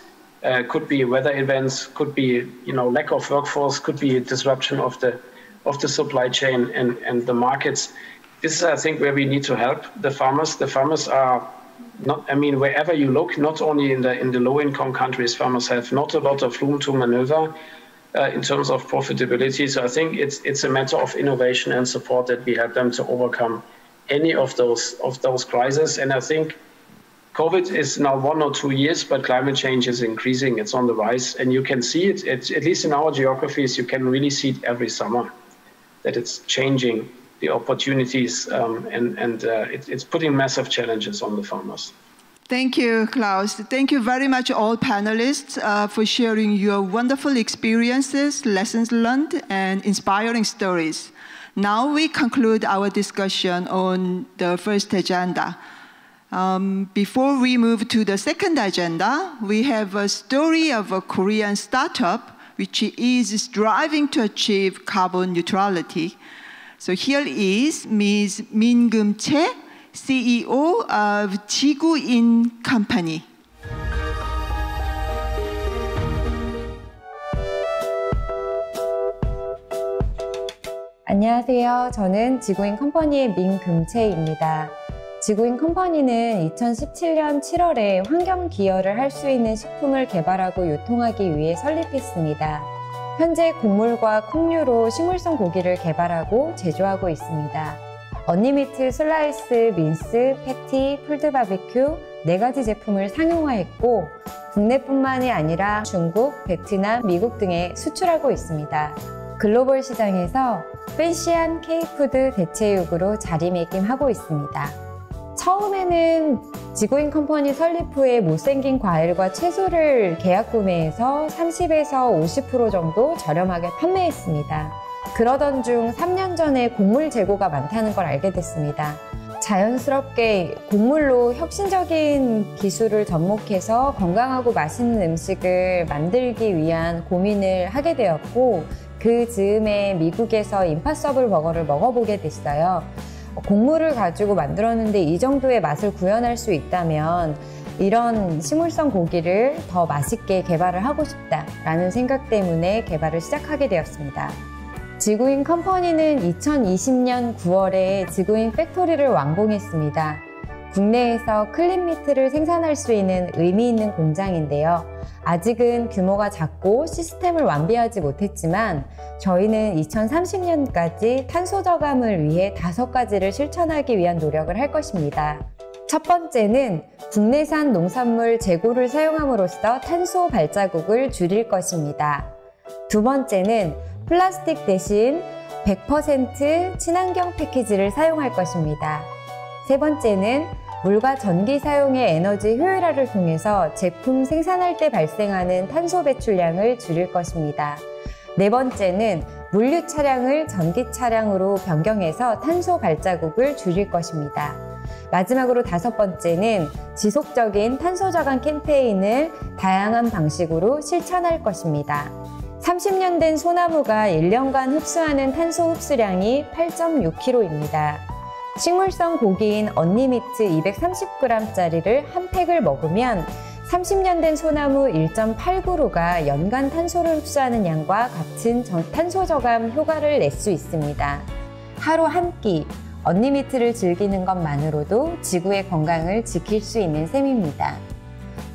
Could be weather events, could be lack of workforce, could be a disruption of the supply chain and the markets. This is, I think, where we need to help the farmers. The farmers are not, I mean, wherever you look, not only in the low-income countries, farmers have not a lot of room to maneuver in terms of profitability. So I think it's a matter of innovation and support that we help them to overcome any of those crises. And I think COVID is now 1 or 2 years, but climate change is increasing. It's on the rise, and you can see it. At least in our geographies, you can really see it every summer, that it's changing the opportunities, and it's putting massive challenges on the farmers. Thank you, Klaus. Thank you very much, all panelists, for sharing your wonderful experiences, lessons learned, and inspiring stories. Now we conclude our discussion on the first agenda. Before we move to the second agenda, we have a story of a Korean startup which is striving to achieve carbon neutrality. So here is Ms. Min-Keum, CEO of 지구인 Company. 안녕하세요. 저는 지구인 컴퍼니의 민금채입니다. 지구인 컴퍼니는 2017년 7월에 환경 기여를 할 수 있는 식품을 개발하고 유통하기 위해 설립했습니다. 현재 곡물과 콩류로 식물성 고기를 개발하고 제조하고 있습니다. 언리미트, 슬라이스, 민스, 패티, 풀드 바비큐 4가지 제품을 상용화했고 국내뿐만이 아니라 중국, 베트남, 미국 등에 수출하고 있습니다. 글로벌 시장에서 팬시한 K푸드 대체육으로 자리매김하고 있습니다. 처음에는 지구인 컴퍼니 설립 후에 못생긴 과일과 채소를 계약 구매해서 30에서 50% 정도 저렴하게 판매했습니다. 그러던 중 3년 전에 곡물 재고가 많다는 걸 알게 됐습니다. 자연스럽게 곡물로 혁신적인 기술을 접목해서 건강하고 맛있는 음식을 만들기 위한 고민을 하게 되었고 그 즈음에 미국에서 임파서블 버거를 먹어보게 됐어요. 곡물을 가지고 만들었는데 이 정도의 맛을 구현할 수 있다면 이런 식물성 고기를 더 맛있게 개발을 하고 싶다라는 생각 때문에 개발을 시작하게 되었습니다. 지구인 컴퍼니는 2020년 9월에 지구인 팩토리를 완공했습니다. 국내에서 클린미트를 생산할 수 있는 의미 있는 공장인데요. 아직은 규모가 작고 시스템을 완비하지 못했지만 저희는 2030년까지 탄소 저감을 위해 5가지를 실천하기 위한 노력을 할 것입니다. 첫 번째는 국내산 농산물 재고를 사용함으로써 탄소 발자국을 줄일 것입니다. 두 번째는 플라스틱 대신 100% 친환경 패키지를 사용할 것입니다. 세 번째는 물과 전기 사용의 에너지 효율화를 통해서 제품 생산할 때 발생하는 탄소 배출량을 줄일 것입니다. 네 번째는 물류 차량을 전기 차량으로 변경해서 탄소 발자국을 줄일 것입니다. 마지막으로 5번째는 지속적인 탄소 저감 캠페인을 다양한 방식으로 실천할 것입니다. 30년 된 소나무가 1년간 흡수하는 탄소 흡수량이 8.6kg입니다. 식물성 고기인 언리미트 230g짜리를 한 팩을 먹으면 30년 된 소나무 1.8kg가 연간 탄소를 흡수하는 양과 같은 탄소 저감 효과를 낼 수 있습니다. 하루 한 끼 언리미트를 즐기는 것만으로도 지구의 건강을 지킬 수 있는 셈입니다.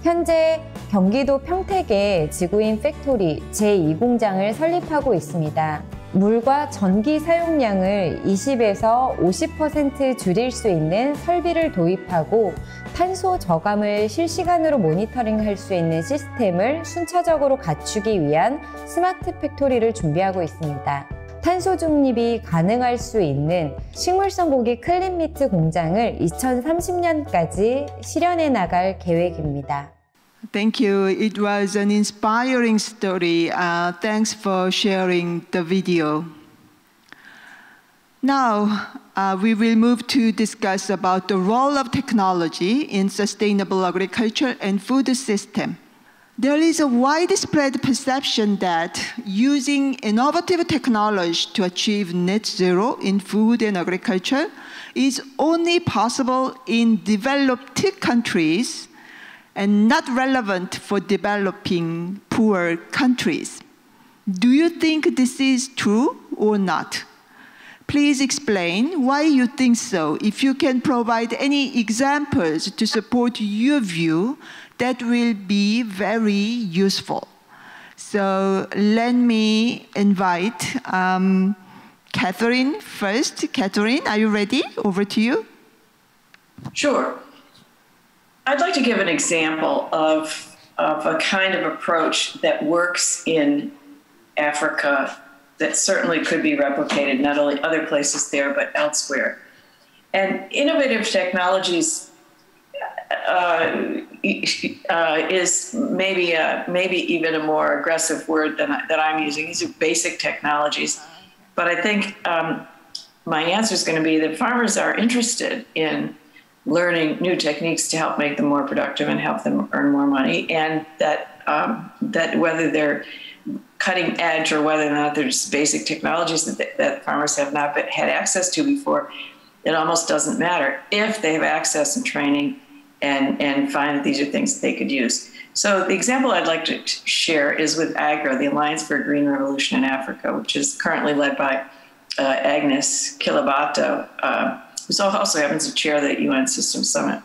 현재 경기도 평택에 지구인 팩토리 제2공장을 설립하고 있습니다. 물과 전기 사용량을 20에서 50% 줄일 수 있는 설비를 도입하고 탄소 저감을 실시간으로 모니터링할 수 있는 시스템을 순차적으로 갖추기 위한 스마트 팩토리를 준비하고 있습니다. 탄소 중립이 가능할 수 있는 식물성 고기 클린미트 공장을 2030년까지 실현해 나갈 계획입니다. Thank you. It was an inspiring story. Thanks for sharing the video. Now, we will move to discuss about the role of technology in sustainable agriculture and food system. There is a widespread perception that using innovative technology to achieve net zero in food and agriculture is only possible in developed countries and not relevant for developing poor countries. Do you think this is true or not? Please explain why you think so. If you can provide any examples to support your view, that will be very useful. So let me invite Catherine first. Catherine, are you ready? Over to you. Sure. I'd like to give an example of a kind of approach that works in Africa that certainly could be replicated, not only other places there, but elsewhere. And innovative technologies is maybe even a more aggressive word that I'm using. These are basic technologies. But I think my answer is going to be that farmers are interested in learning new techniques to help make them more productive and help them earn more money, and that whether they're cutting edge or whether or not there's basic technologies that farmers have not had access to before, it almost doesn't matter if they have access and training and find that these are things that they could use. So the example I'd like to share is with AGRA, the Alliance for a Green Revolution in Africa, which is currently led by Agnes Kilobato, who also happens to chair the UN Systems Summit.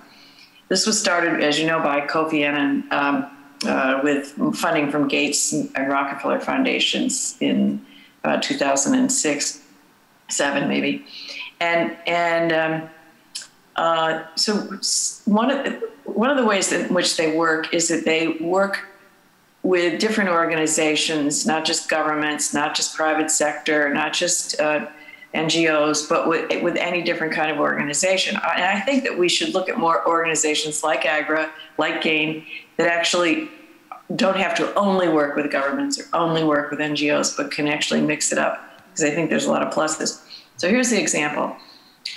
This was started, as you know, by Kofi Annan with funding from Gates and Rockefeller Foundations in 2006, 7 maybe. So one of the ways in which they work is that they work with different organizations, not just governments, not just private sector, not just NGOs, but with any different kind of organization. And I think that we should look at more organizations like AGRA, like GAIN, that actually don't have to only work with governments or only work with NGOs, but can actually mix it up, because I think there's a lot of pluses. So here's the example.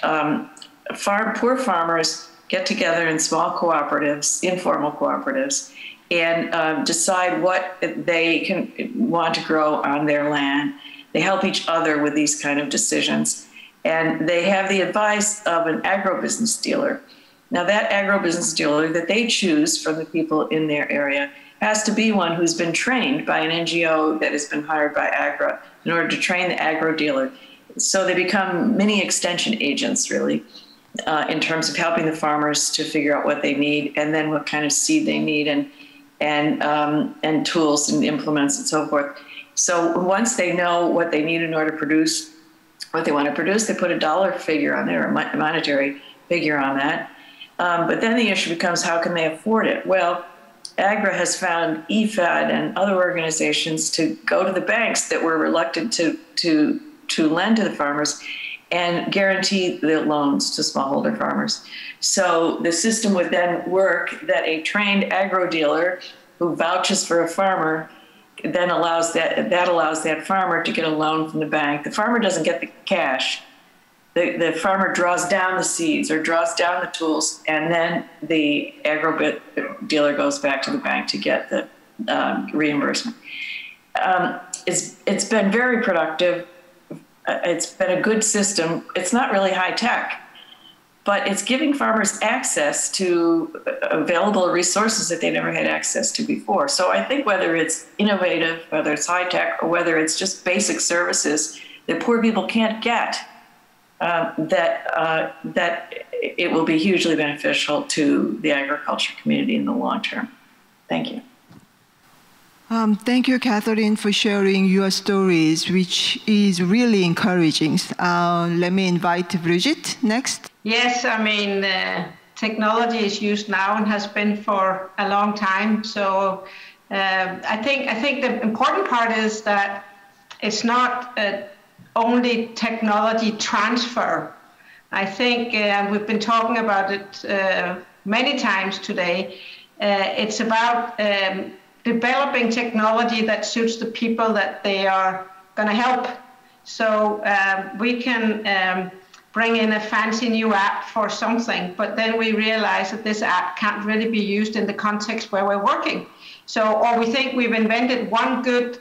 Poor farmers get together in small cooperatives, informal cooperatives, and decide what they want to grow on their land. They help each other with these kind of decisions. And they have the advice of an agribusiness dealer. Now that agribusiness dealer that they choose from the people in their area has to be one who's been trained by an NGO that has been hired by AGRA in order to train the agro dealer. So they become mini extension agents, really, in terms of helping the farmers to figure out what they need and then what kind of seed they need and tools and implements and so forth. So once they know what they need in order to produce what they want to produce, they put a dollar figure on there, a monetary figure on that. But then the issue becomes, how can they afford it? Well, AGRA has found EFAD and other organizations to go to the banks that were reluctant to lend to the farmers and guarantee the loans to smallholder farmers. So the system would then work that a trained agro dealer who vouches for a farmer then allows that farmer to get a loan from the bank. The farmer doesn't get the cash. The farmer draws down the seeds or draws down the tools, and then the agro dealer goes back to the bank to get the reimbursement. It's been very productive. It's been a good system. It's not really high tech, but it's giving farmers access to available resources that they never had access to before. So I think whether it's innovative, whether it's high tech, or whether it's just basic services that poor people can't get, that it will be hugely beneficial to the agriculture community in the long term. Thank you. Thank you, Catherine, for sharing your stories, which is really encouraging. Let me invite Brigitte next. Yes, I mean, technology is used now and has been for a long time. So I think the important part is that it's not only technology transfer. I think we've been talking about it many times today. It's about developing technology that suits the people that they are going to help. So we can bring in a fancy new app for something, but then we realize that this app can't really be used in the context where we're working. So, or we think we've invented one good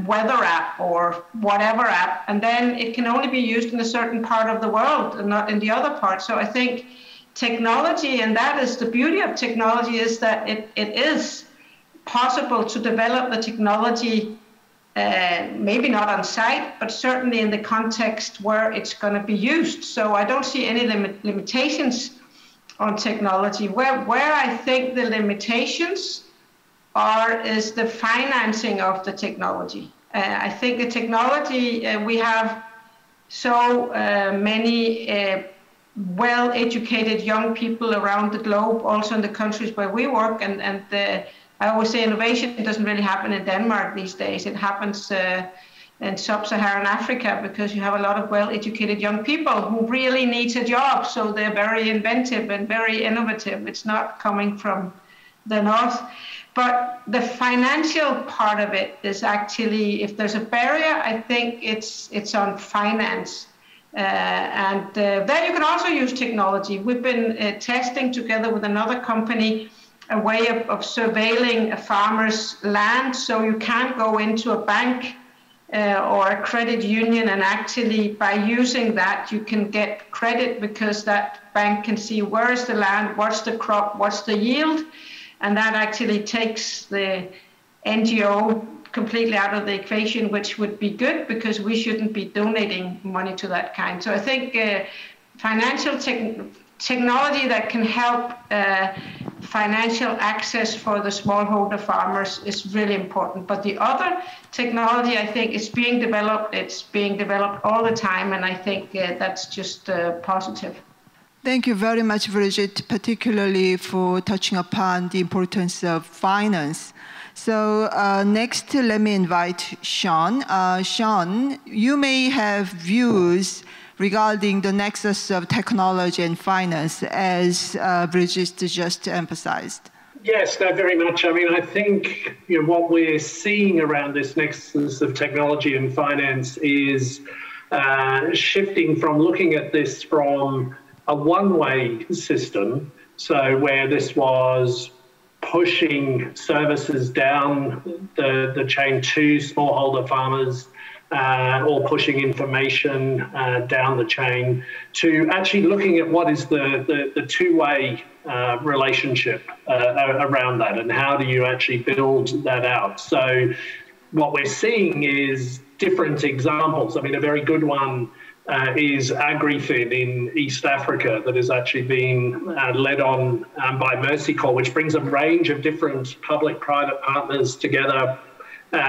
weather app or whatever app, and then it can only be used in a certain part of the world and not in the other part. So I think technology, and that is the beauty of technology, is that it is possible to develop the technology, maybe not on site, but certainly in the context where it's going to be used. So I don't see any limitations on technology. Where I think the limitations is the financing of the technology. I think the technology, we have so many well-educated young people around the globe, also in the countries where we work, and I always say innovation doesn't really happen in Denmark these days. It happens in sub-Saharan Africa, because you have a lot of well-educated young people who really need a job. So they're very inventive and very innovative. It's not coming from the north. But the financial part of it is actually, if there's a barrier, I think it's on finance. And there you can also use technology. We've been testing together with another company a way of surveilling a farmer's land. So you can't go into a bank or a credit union, and actually by using that you can get credit because that bank can see where is the land, what's the crop, what's the yield, and that actually takes the NGO completely out of the equation, which would be good because we shouldn't be donating money to that kind. So I think financial technology that can help financial access for the smallholder farmers is really important. But the other technology, I think, is being developed. It's being developed all the time, and I think that's just positive. Thank you very much, Brigitte, particularly for touching upon the importance of finance. So next, let me invite Sean. Sean, you may have views regarding the nexus of technology and finance, as Brigitte just emphasized. Yes, no, very much. I mean, I think what we're seeing around this nexus of technology and finance is shifting from looking at this from a one-way system, so where this was pushing services down the chain to smallholder farmers, or pushing information down the chain, to actually looking at what is the two-way relationship around that, and how do you actually build that out. So what we're seeing is different examples. I mean, a very good one is agri-food in East Africa that is actually being led on by Mercy Corps, which brings a range of different public-private partners together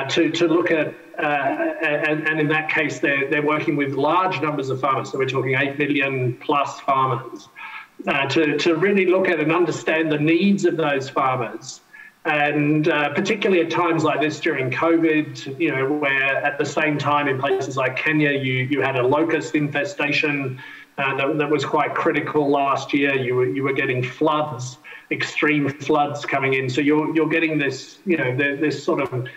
to look at, and in that case, they're working with large numbers of farmers. So we're talking 8 million plus farmers, to really look at and understand the needs of those farmers. And particularly at times like this during COVID, where at the same time in places like Kenya, you had a locust infestation that was quite critical last year. You were getting floods, extreme floods coming in. So you're getting this, this sort of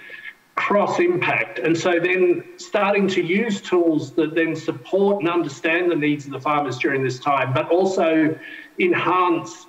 cross impact. And so then starting to use tools that then support and understand the needs of the farmers during this time, but also enhance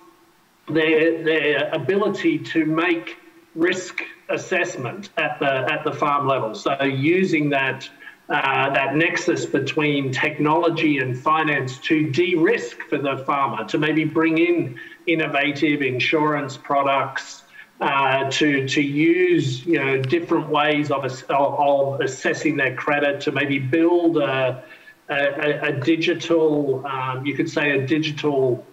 their ability to make risk assessment at the farm level. So using that nexus between technology and finance to de-risk for the farmer, to maybe bring in innovative insurance products, to use different ways of assessing their credit, to maybe build a digital, you could say a digital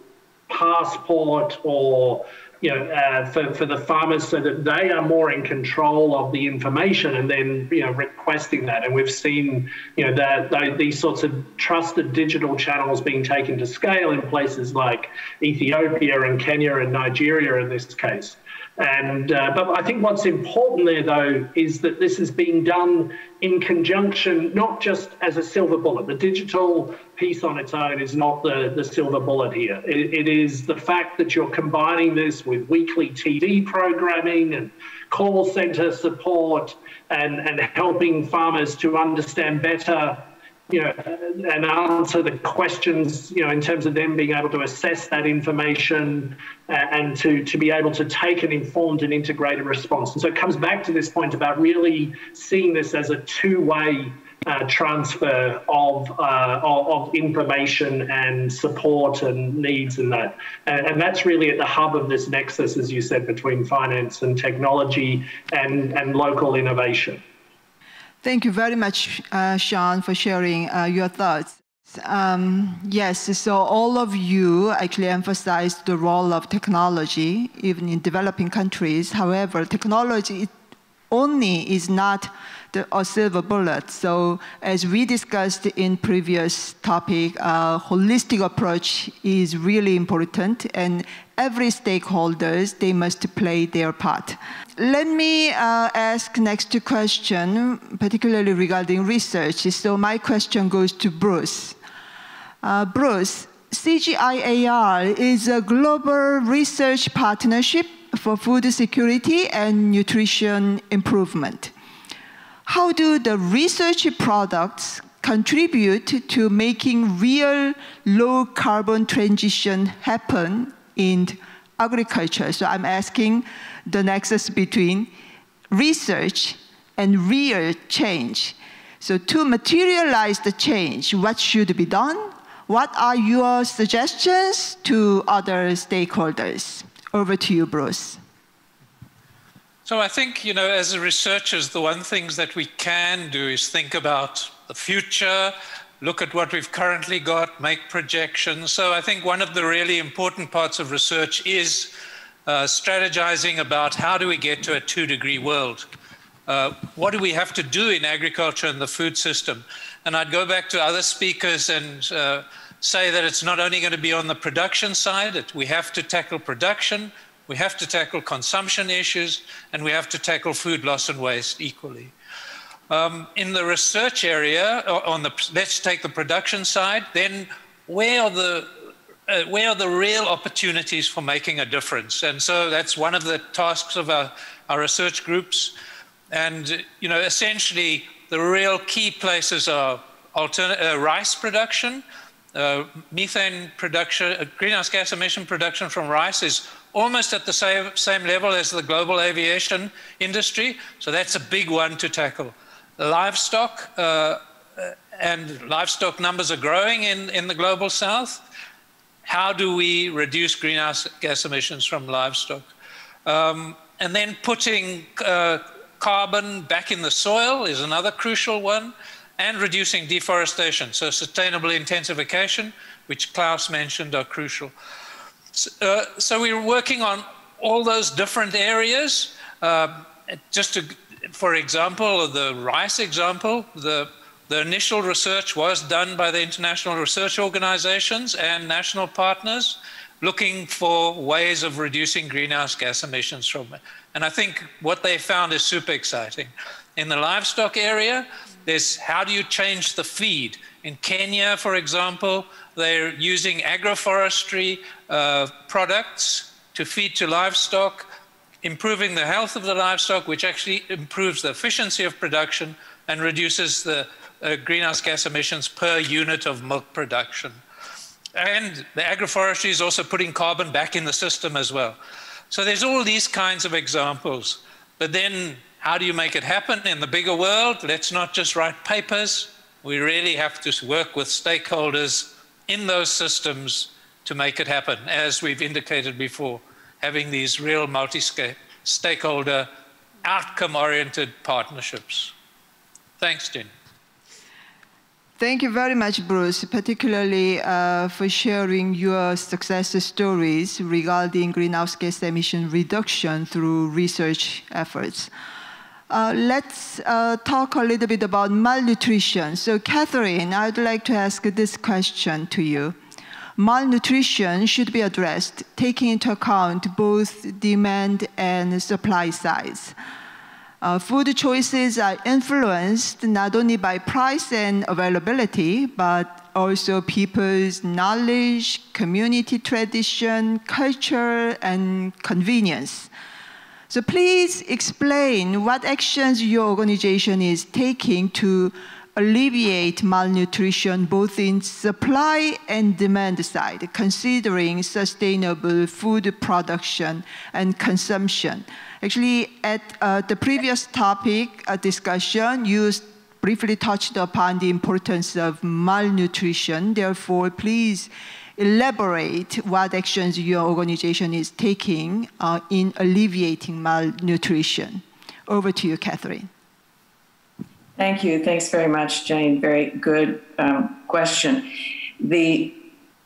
passport, or for the farmers, so that they are more in control of the information and then requesting that. And we've seen that these sorts of trusted digital channels being taken to scale in places like Ethiopia and Kenya and Nigeria in this case. And but I think what's important there, though, is that this is being done in conjunction, not just as a silver bullet. The digital piece on its own is not the silver bullet here. It is the fact that you're combining this with weekly TV programming and call center support, and helping farmers to understand better, and answer the questions, in terms of them being able to assess that information and to be able to take an informed and integrated response. And so it comes back to this point about really seeing this as a two-way transfer of information and support and needs and that. And that's really at the hub of this nexus, as you said, between finance and technology and local innovation. Thank you very much, Sean, for sharing your thoughts. Yes, so all of you actually emphasized the role of technology, even in developing countries. However, technology only is not a silver bullet. So as we discussed in previous topic, a holistic approach is really important, and every stakeholders, they must play their part. Let me ask next question, particularly regarding research. So my question goes to Bruce. Bruce, CGIAR is a global research partnership for food security and nutrition improvement. How do the research products contribute to making real low carbon transition happen in agriculture. So I'm asking the nexus between research and real change. So to materialize the change, what should be done? What are your suggestions to other stakeholders? Over to you, Bruce. So I think, you know, as researchers, the one thing that we can do is think about the future, look at what we've currently got, make projections. So I think one of the really important parts of research is strategizing about how do we get to a 2-degree world? What do we have to do in agriculture and the food system? And I'd go back to other speakers and say that it's not only going to be on the production side, we have to tackle production, we have to tackle consumption issues, and we have to tackle food loss and waste equally. In the research area, let's take the production side, then where are the real opportunities for making a difference? And so that's one of the tasks of our research groups. And, you know, essentially the real key places are rice production, methane production, greenhouse gas emission production from rice is almost at the same level as the global aviation industry. So that's a big one to tackle. Livestock, and livestock numbers are growing in the global south. How do we reduce greenhouse gas emissions from livestock? And then putting carbon back in the soil is another crucial one, and reducing deforestation. So sustainable intensification, which Klaus mentioned, are crucial. So we're working on all those different areas. For example, the rice example, the initial research was done by the international research organizations and national partners looking for ways of reducing greenhouse gas emissions from it. And I think what they found is super exciting. In the livestock area, there's how do you change the feed? In Kenya, for example, they're using agroforestry products to feed to livestock, improving the health of the livestock, which actually improves the efficiency of production and reduces the greenhouse gas emissions per unit of milk production. And the agroforestry is also putting carbon back in the system as well. So there's all these kinds of examples. But then how do you make it happen in the bigger world? Let's not just write papers. We really have to work with stakeholders in those systems to make it happen, as we've indicated before, having these real multi-stakeholder, outcome-oriented partnerships. Thanks, Jen. Thank you very much, Bruce, particularly for sharing your success stories regarding greenhouse gas emission reduction through research efforts. Let's talk a little bit about malnutrition. So, Catherine, I'd like to ask this question to you. Malnutrition should be addressed, taking into account both demand and supply sides. Food choices are influenced not only by price and availability, but also people's knowledge, community tradition, culture, and convenience. So please explain what actions your organization is taking to alleviate malnutrition both in supply and demand side, considering sustainable food production and consumption. Actually, at the previous topic discussion, you briefly touched upon the importance of malnutrition. Therefore, please elaborate what actions your organization is taking in alleviating malnutrition. Over to you, Catherine. Thank you. Thanks very much, Jane. Very good question. There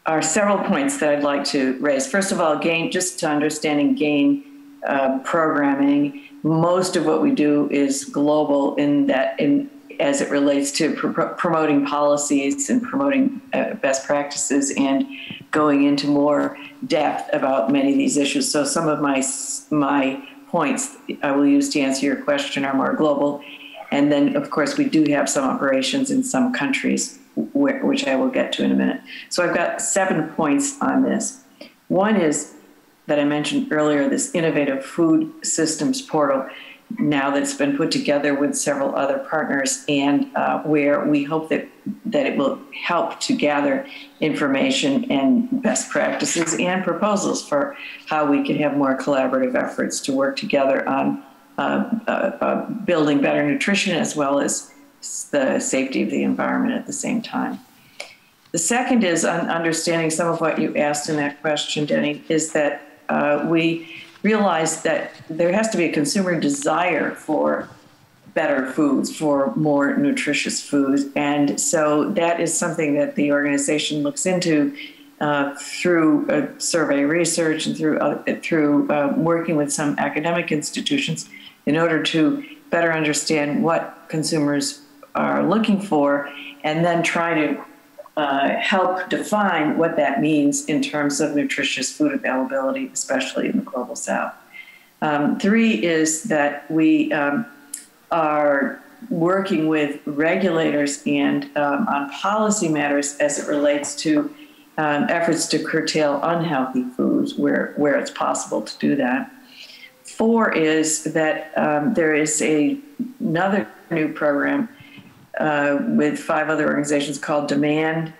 are several points that I'd like to raise. First of all, just to understanding GAIN programming, most of what we do is global as it relates to promoting policies and promoting best practices and going into more depth about many of these issues. So some of my points I will use to answer your question are more global. And then, of course, we do have some operations in some countries, which I will get to in a minute. So I've got 7 points on this. One is that I mentioned earlier, this innovative food systems portal. now that it's been put together with several other partners, and where we hope that it will help to gather information and best practices and proposals for how we can have more collaborative efforts to work together on building better nutrition as well as the safety of the environment at the same time. The second is on understanding some of what you asked in that question, Denny, is that we realize that there has to be a consumer desire for better foods, for more nutritious foods. And so that is something that the organization looks into through survey research and through working with some academic institutions in order to better understand what consumers are looking for, and then try to help define what that means in terms of nutritious food availability, especially in the global South. Three is that we are working with regulators and on policy matters as it relates to efforts to curtail unhealthy foods where it's possible to do that. Four is that there is another new program with 5 other organizations called Demand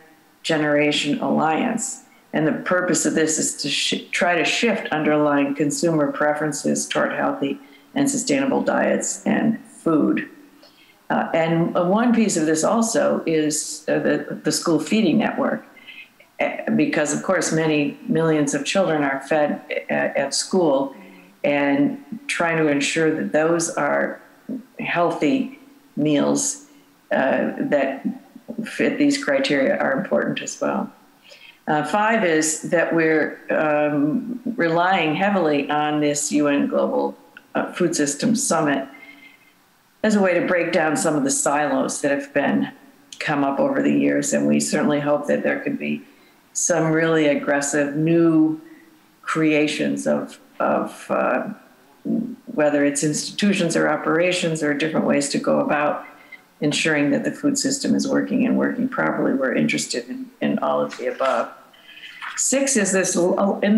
Generation Alliance. And the purpose of this is to try to shift underlying consumer preferences toward healthy and sustainable diets and food. And one piece of this also is the school feeding network, because of course many millions of children are fed at school, and trying to ensure that those are healthy meals that fit these criteria are important as well. 5 is that we're relying heavily on this UN Global Food Systems Summit as a way to break down some of the silos that have come up over the years. And we certainly hope that there could be some really aggressive new creations of whether it's institutions or operations or different ways to go about ensuring that the food system is working and working properly. We're interested in all of the above. 6 is this, in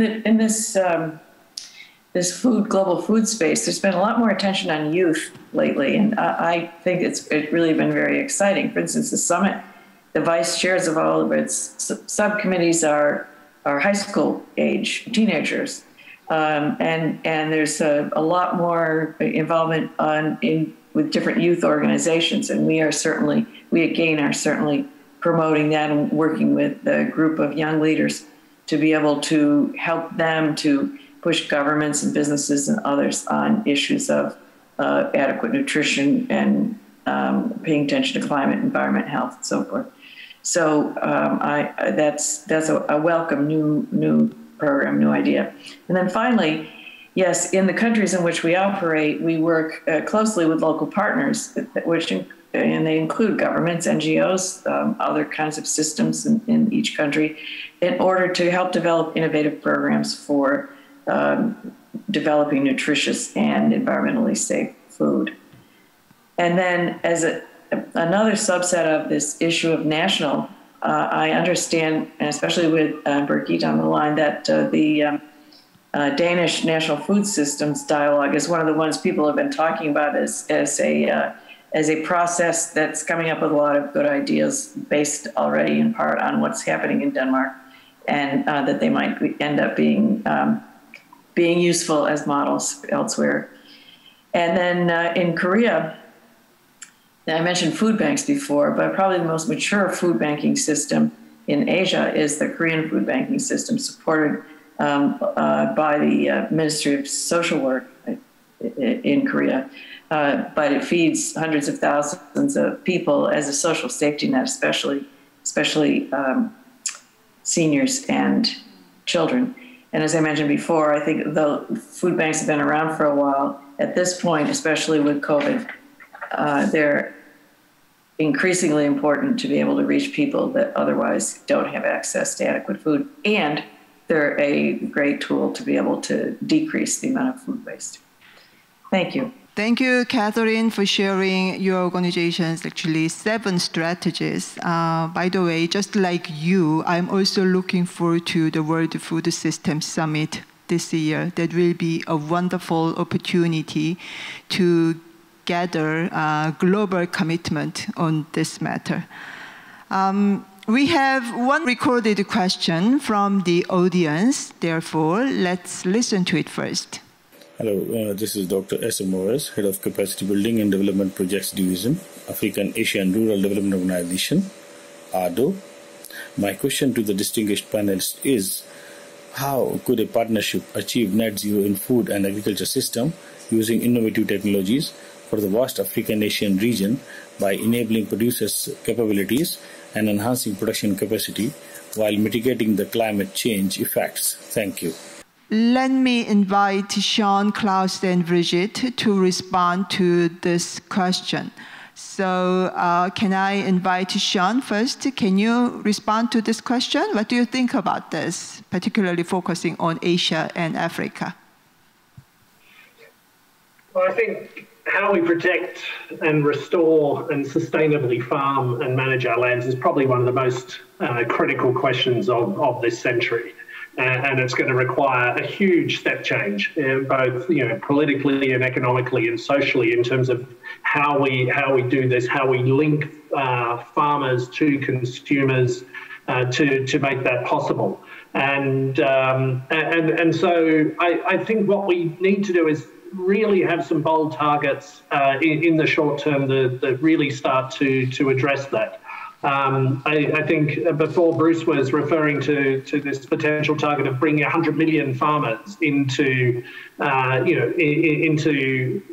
this global food space, there's been a lot more attention on youth lately, and I think it's really been very exciting. For instance, the summit, the vice chairs of all of its subcommittees are high school age teenagers, and there's a lot more involvement with different youth organizations, and we again are certainly promoting that and working with the group of young leaders to be able to help them to push governments and businesses and others on issues of adequate nutrition and paying attention to climate, environment, health, and so forth. So that's a welcome new program, new idea. And then finally, yes, in the countries in which we operate, we work closely with local partners, and they include governments, NGOs, other kinds of systems in each country, in order to help develop innovative programs for developing nutritious and environmentally safe food. And then as another subset of this issue of national, I understand, and especially with Birgitte on the line, that the Danish National Food Systems Dialogue is one of the ones people have been talking about as a process that's coming up with a lot of good ideas based already in part on what's happening in Denmark, and that they might end up being useful as models elsewhere. And then in Korea, I mentioned food banks before, but probably the most mature food banking system in Asia is the Korean food banking system, supported by the Ministry of Social Work in Korea. But it feeds hundreds of thousands of people as a social safety net, especially seniors and children. And as I mentioned before, I think the food banks have been around for a while. At this point, especially with COVID, they're increasingly important to be able to reach people that otherwise don't have access to adequate food. And they're a great tool to be able to decrease the amount of food waste. Thank you. Thank you, Catherine, for sharing your organization's 7 strategies. By the way, just like you, I'm also looking forward to the World Food Systems Summit this year, that will be a wonderful opportunity to gather global commitment on this matter. We have one recorded question from the audience, therefore, let's listen to it first. Hello, this is Dr. S. Morris, Head of Capacity Building and Development Projects Division, African, Asian Rural Development Organization, ARDO. My question to the distinguished panelists is, how could a partnership achieve net zero in food and agriculture system using innovative technologies for the vast African Asian region by enabling producers' capabilities and enhancing production capacity while mitigating the climate change effects? Thank you. Let me invite Sean, Klaus, and Brigitte to respond to this question. So can I invite Sean first? Can you respond to this question? What do you think about this, particularly focusing on Asia and Africa? Well, I think how we protect and restore and sustainably farm and manage our lands is probably one of the most critical questions of this century. And it's going to require a huge step change, both politically and economically and socially, in terms of how we do this, how we link farmers to consumers to make that possible. And so I think what we need to do is really have some bold targets in the short term that really start to address that. I think before Bruce was referring to this potential target of bringing 100 million farmers into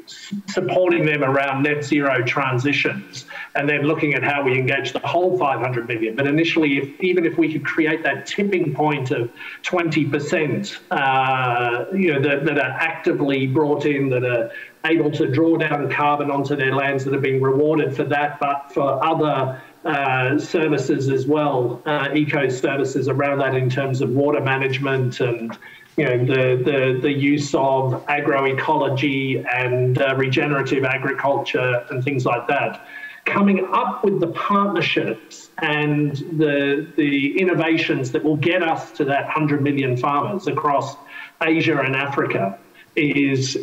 supporting them around net zero transitions, and then looking at how we engage the whole 500 million. But initially, even if we could create that tipping point of 20%, that are actively brought in, that are able to draw down carbon onto their lands, that are being rewarded for that, but for other services as well, eco services around that in terms of water management and the use of agroecology and regenerative agriculture and things like that. Coming up with the partnerships and the innovations that will get us to that 100 million farmers across Asia and Africa is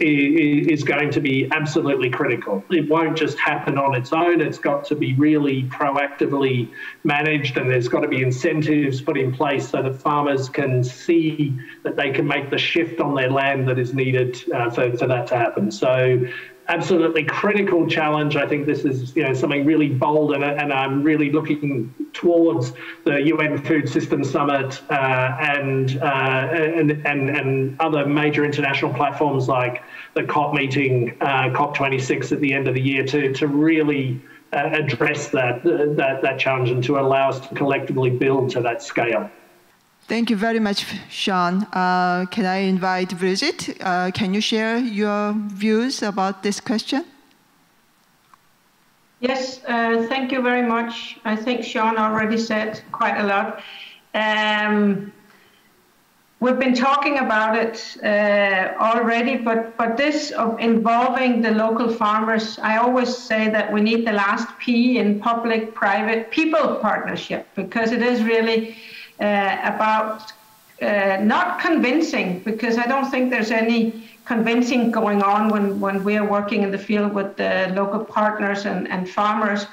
going to be absolutely critical. It won't just happen on its own. It's got to be really proactively managed, and there's got to be incentives put in place so that farmers can see that they can make the shift on their land that is needed for that to happen. So absolutely critical challenge. I think this is something really bold, and I'm really looking towards the UN Food System Summit and other major international platforms like the COP meeting, COP26 at the end of the year, to really address that challenge and to allow us to collectively build to that scale. Thank you very much, Sean. Can I invite Brigitte? Can you share your views about this question? Yes, thank you very much. I think Sean already said quite a lot. We've been talking about it already, but this of involving the local farmers, I always say that we need the last P in public-private people partnership, because it is really about not convincing, because I don't think there's any convincing going on when we are working in the field with the local partners and farmers,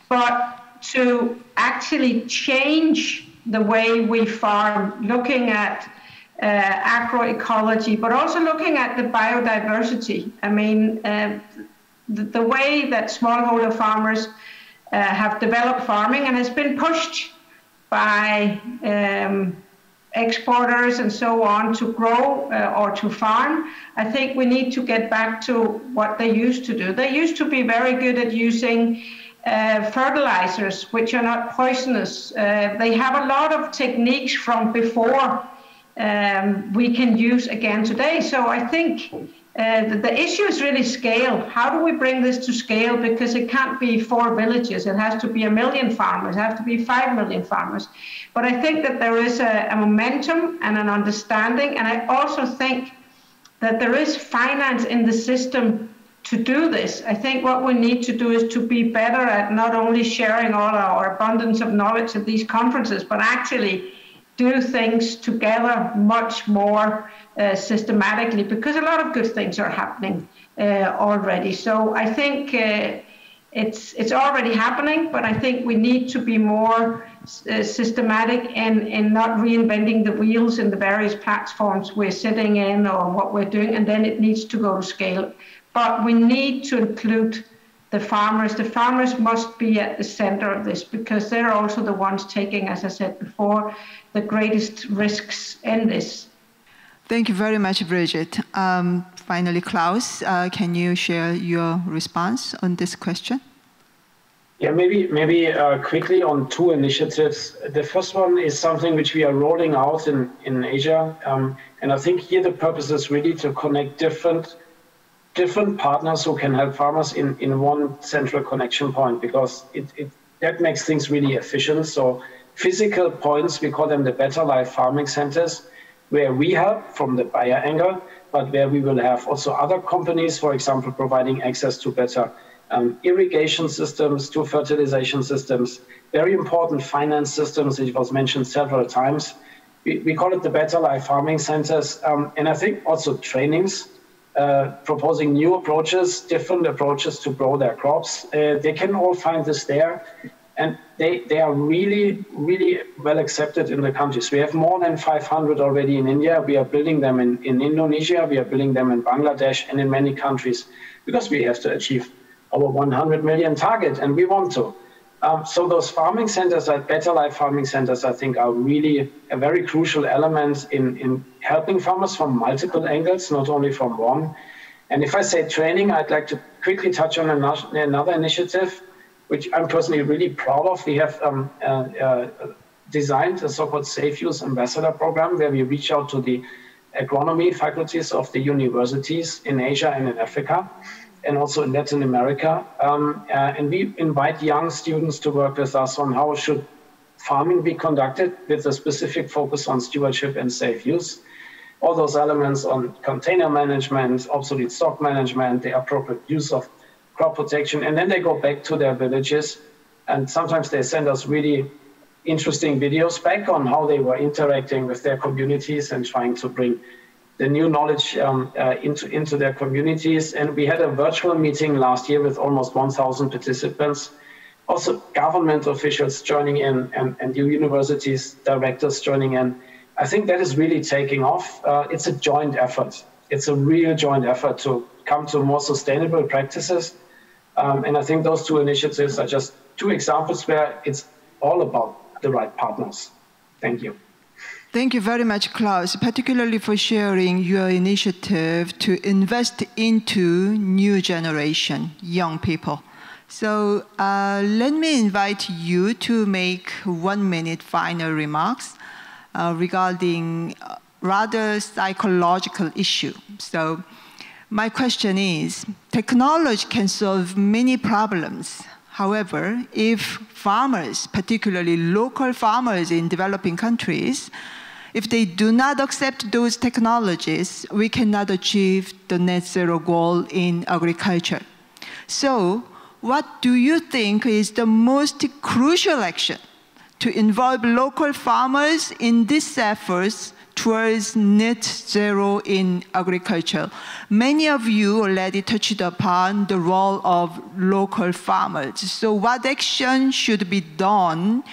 but to actually change the way we farm, looking at agroecology, but also looking at the biodiversity. I mean, the way that smallholder farmers have developed farming and has been pushed by exporters and so on to grow or to farm. I think we need to get back to what they used to do. They used to be very good at using fertilizers, which are not poisonous. They have a lot of techniques from before we can use again today. So I think the issue is really scale. How do we bring this to scale? Because it can't be 4 villages. It has to be 1 million farmers. It has to be 5 million farmers. But I think that there is a momentum and an understanding. And I also think that there is finance in the system to do this. I think what we need to do is to be better at not only sharing all our abundance of knowledge at these conferences, but actually do things together much more systematically, because a lot of good things are happening already. So I think it's already happening, but I think we need to be more systematic in not reinventing the wheels in the various platforms we're sitting in or what we're doing, and then it needs to go to scale. But we need to include the farmers. The farmers must be at the center of this, because they're also the ones taking, as I said before, the greatest risks in this. Thank you very much, Bridget. Finally, Klaus, can you share your response on this question? Yeah, maybe quickly on two initiatives. The first one is something which we are rolling out in Asia. And I think here the purpose is really to connect different partners who can help farmers in one central connection point, because that makes things really efficient. So physical points, we call them the Better Life Farming Centers, where we help from the buyer angle, but where we will have also other companies, for example, providing access to better irrigation systems, to fertilization systems, very important finance systems. It was mentioned several times. We call it the Better Life Farming Centers. And I think also trainings, proposing new approaches, different approaches to grow their crops. They can all find this there. And they are really, really well accepted in the countries. We have more than 500 already in India. We are building them in Indonesia. We are building them in Bangladesh and in many countries, because we have to achieve our 100 million target, and we want to. So those farming centers, like Better Life Farming Centers, I think are really a very crucial element in helping farmers from multiple angles, not only from one. And if I say training, I'd like to quickly touch on another initiative, which I'm personally really proud of. We have designed a so-called Safe Use Ambassador program, where we reach out to the agronomy faculties of the universities in Asia and in Africa, and also in Latin America. And we invite young students to work with us on how should farming be conducted, with a specific focus on stewardship and safe use. All those elements on container management, obsolete stock management, the appropriate use of crop protection, and then they go back to their villages, and sometimes they send us really interesting videos back on how they were interacting with their communities and trying to bring the new knowledge into their communities. And we had a virtual meeting last year with almost 1,000 participants, also government officials joining in, and the universities directors joining in. I think that is really taking off. It's a joint effort. It's a real joint effort to come to more sustainable practices. And I think those two initiatives are just two examples where it's all about the right partners. Thank you. Thank you very much, Klaus, particularly for sharing your initiative to invest into new generation, young people. So let me invite you to make 1 minute final remarks regarding rather psychological issue. So my question is, technology can solve many problems. However, if farmers, particularly local farmers in developing countries, if they do not accept those technologies, we cannot achieve the net zero goal in agriculture. So what do you think is the most crucial action to involve local farmers in these efforts towards net zero in agriculture? Many of you already touched upon the role of local farmers. So what action should be done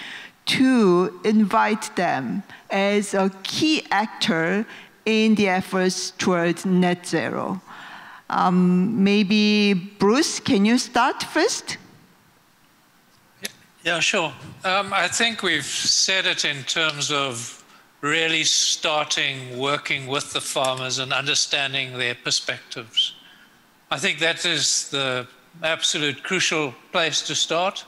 to invite them as a key actor in the efforts towards net zero? Maybe Bruce, can you start first? Yeah, sure. I think we've said it in terms of really starting working with the farmers and understanding their perspectives. I think that is the absolute crucial place to start.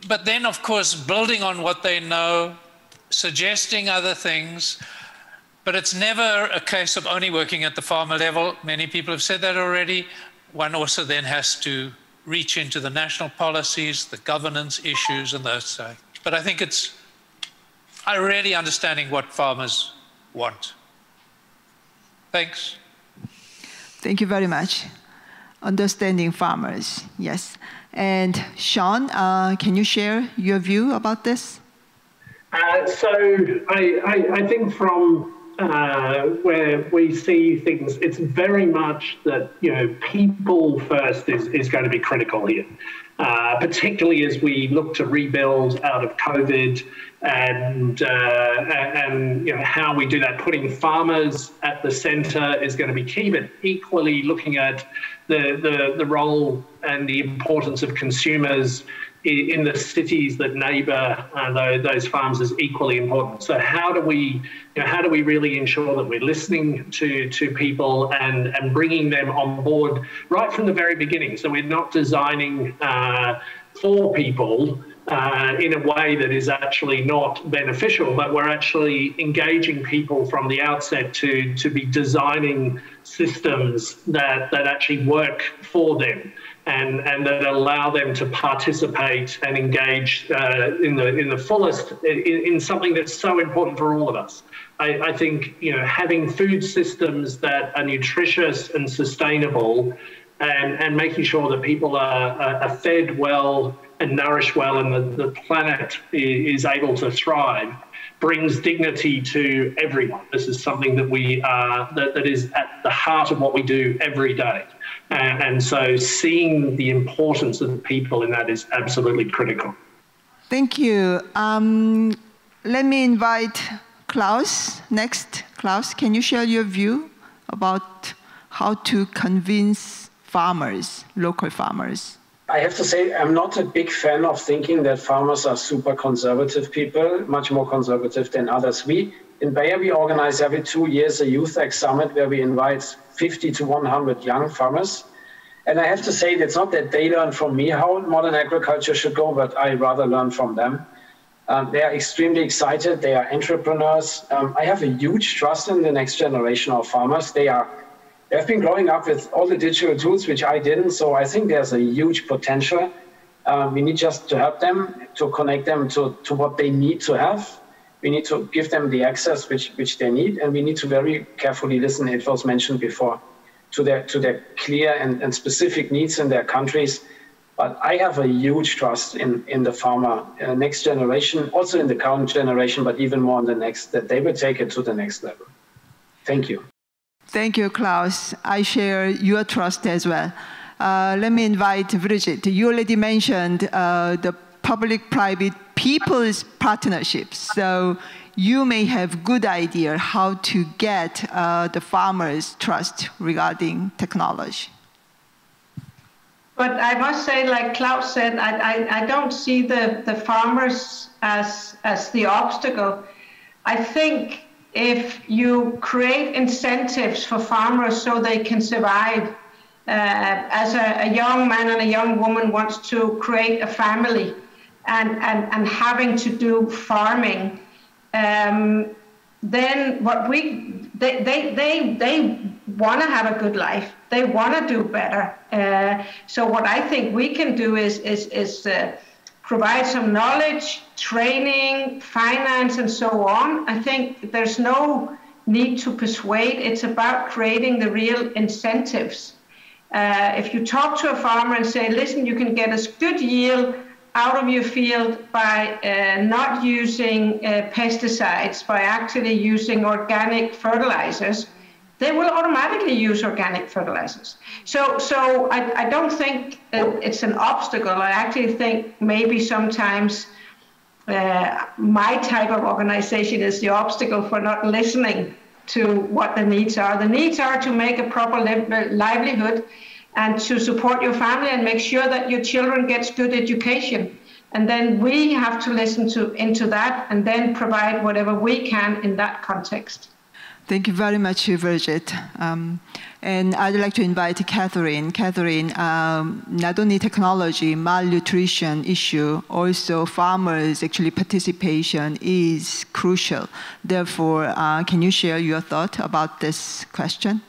But then, of course, building on what they know, suggesting other things, but it's never a case of only working at the farmer level. Many people have said that already. One also then has to reach into the national policies, the governance issues, and those things. But I think it's really understanding what farmers want. Thanks. Thank you very much. Understanding farmers, yes. And Sean, can you share your view about this? So I think from where we see things, it's very much that, you know, people first is going to be critical here, particularly as we look to rebuild out of COVID and you know, how we do that. Putting farmers at the center is going to be key, but equally looking at the role and the importance of consumers in the cities that neighbour those farms is equally important. So how do we really ensure that we're listening to people and bringing them on board right from the very beginning? So we're not designing for people in a way that is actually not beneficial, but we're actually engaging people from the outset to be designing systems that actually work for them. And that allow them to participate and engage in the fullest in something that's so important for all of us. I think, you know, having food systems that are nutritious and sustainable, and making sure that people are fed well and nourished well, and the planet is able to thrive, brings dignity to everyone. This is something that that is at the heart of what we do every day. And so seeing the importance of the people in that is absolutely critical. Thank you. Let me invite Klaus next. Klaus, can you share your view about how to convince farmers, local farmers? I have to say, I'm not a big fan of thinking that farmers are super conservative people, much more conservative than others. In Bayer, we organize every 2 years a Youth Ag Summit where we invite 50 to 100 young farmers. And I have to say, it's not that they learn from me how modern agriculture should go, but I rather learn from them. They are extremely excited. They are entrepreneurs. I have a huge trust in the next generation of farmers. They've been growing up with all the digital tools, which I didn't. So I think there's a huge potential. We need just to help them, to connect them to what they need to have. We need to give them the access which they need, and we need to very carefully listen, it was mentioned before, to their clear and specific needs in their countries. But I have a huge trust in the farmer next generation, also in the current generation, but even more in the next, that they will take it to the next level. Thank you. Thank you, Klaus. I share your trust as well. Let me invite Brigitte. You already mentioned the public-private people's partnerships. So you may have good idea how to get the farmers' trust regarding technology. But I must say, like Klaus said, I don't see the farmers as the obstacle. I think if you create incentives for farmers so they can survive, as a young man and a young woman wants to create a family and having to do farming, then they want to have a good life. They want to do better. So what I think we can do is provide some knowledge, training, finance, and so on. I think there's no need to persuade. It's about creating the real incentives. If you talk to a farmer and say, listen, you can get a good yield out of your field by not using pesticides, by actually using organic fertilizers, they will automatically use organic fertilizers. So I don't think it's an obstacle. I actually think maybe sometimes my type of organization is the obstacle for not listening to what the needs are. The needs are to make a proper livelihood and to support your family and make sure that your children get good education. And then we have to listen into that and then provide whatever we can in that context. Thank you very much, Brigitte. And I'd like to invite Catherine. Catherine, not only technology, malnutrition issue, also farmers' actually participation is crucial. Therefore, can you share your thought about this question?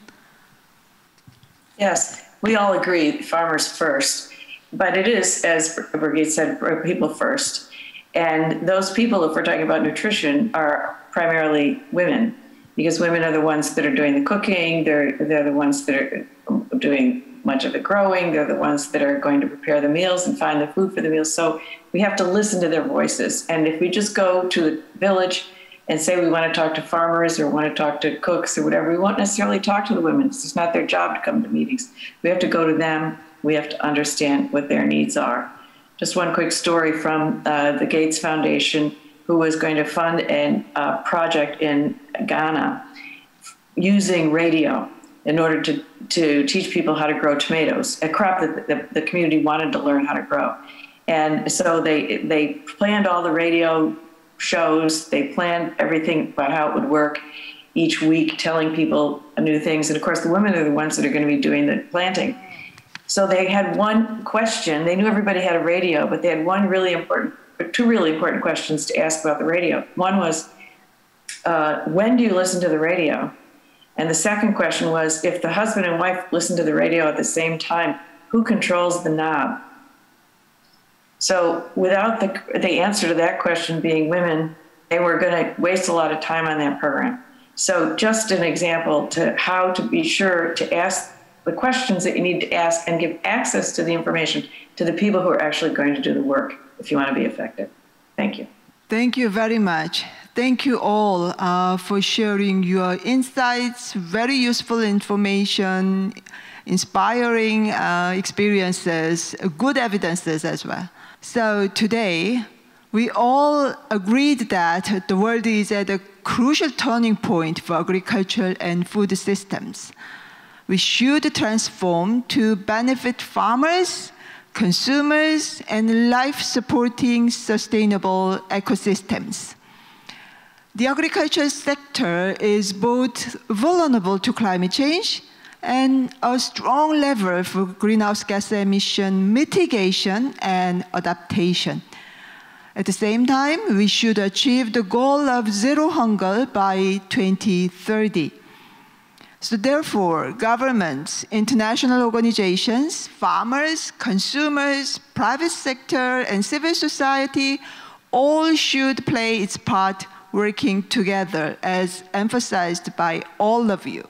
Yes, we all agree, farmers first. But it is, as Brigitte said, people first. And those people, if we're talking about nutrition, are primarily women, because women are the ones that are doing the cooking, they're the ones that are doing much of the growing. They're the ones that are going to prepare the meals and find the food for the meals. So we have to listen to their voices. And if we just go to the village and say we want to talk to farmers or want to talk to cooks or whatever, we won't necessarily talk to the women. It's not their job to come to meetings. We have to go to them. We have to understand what their needs are. Just one quick story from the Gates Foundation, who was going to fund a project in Ghana using radio in order to teach people how to grow tomatoes, a crop that the community wanted to learn how to grow. And so they planned all the radio shows, they planned everything about how it would work each week, telling people new things. And of course, the women are the ones that are going to be doing the planting. So they had one question. They knew everybody had a radio, but they had two really important questions to ask about the radio. One was, when do you listen to the radio? And the second question was, if the husband and wife listen to the radio at the same time, who controls the knob? So without the answer to that question being women, they were going to waste a lot of time on that program. So just an example to how to be sure to ask the questions that you need to ask and give access to the information to the people who are actually going to do the work if you want to be effective. Thank you. Thank you very much. Thank you all for sharing your insights, very useful information, inspiring experiences, good evidences as well. So today, we all agreed that the world is at a crucial turning point for agriculture and food systems. We should transform to benefit farmers, consumers, and life-supporting sustainable ecosystems. The agricultural sector is both vulnerable to climate change and a strong lever for greenhouse gas emission mitigation and adaptation. At the same time, we should achieve the goal of zero hunger by 2030. So therefore, governments, international organizations, farmers, consumers, private sector, and civil society all should play its part working together, as emphasized by all of you.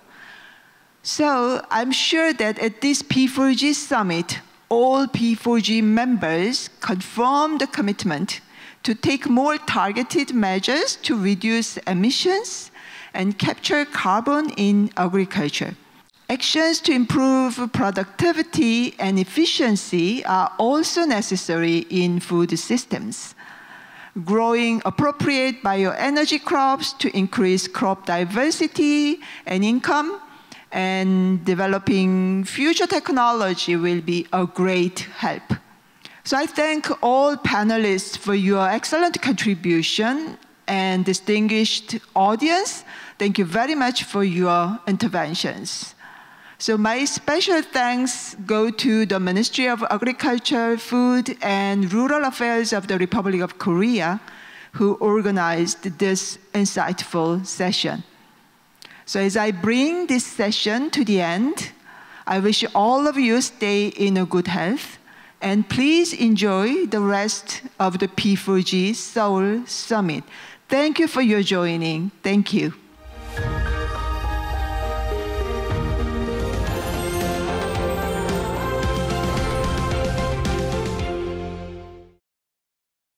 So I'm sure that at this P4g summit, all P4g members confirm the commitment to take more targeted measures to reduce emissions and capture carbon in agriculture. Actions to improve productivity and efficiency are also necessary in food systems. Growing appropriate bioenergy crops to increase crop diversity and income, and developing future technology will be a great help. So I thank all panelists for your excellent contribution, and distinguished audience, thank you very much for your interventions. So my special thanks go to the Ministry of Agriculture, Food, and Rural Affairs of the Republic of Korea, who organized this insightful session. So as I bring this session to the end, I wish all of you stay in a good health, and please enjoy the rest of the P4g Seoul Summit. Thank you for your joining. Thank you.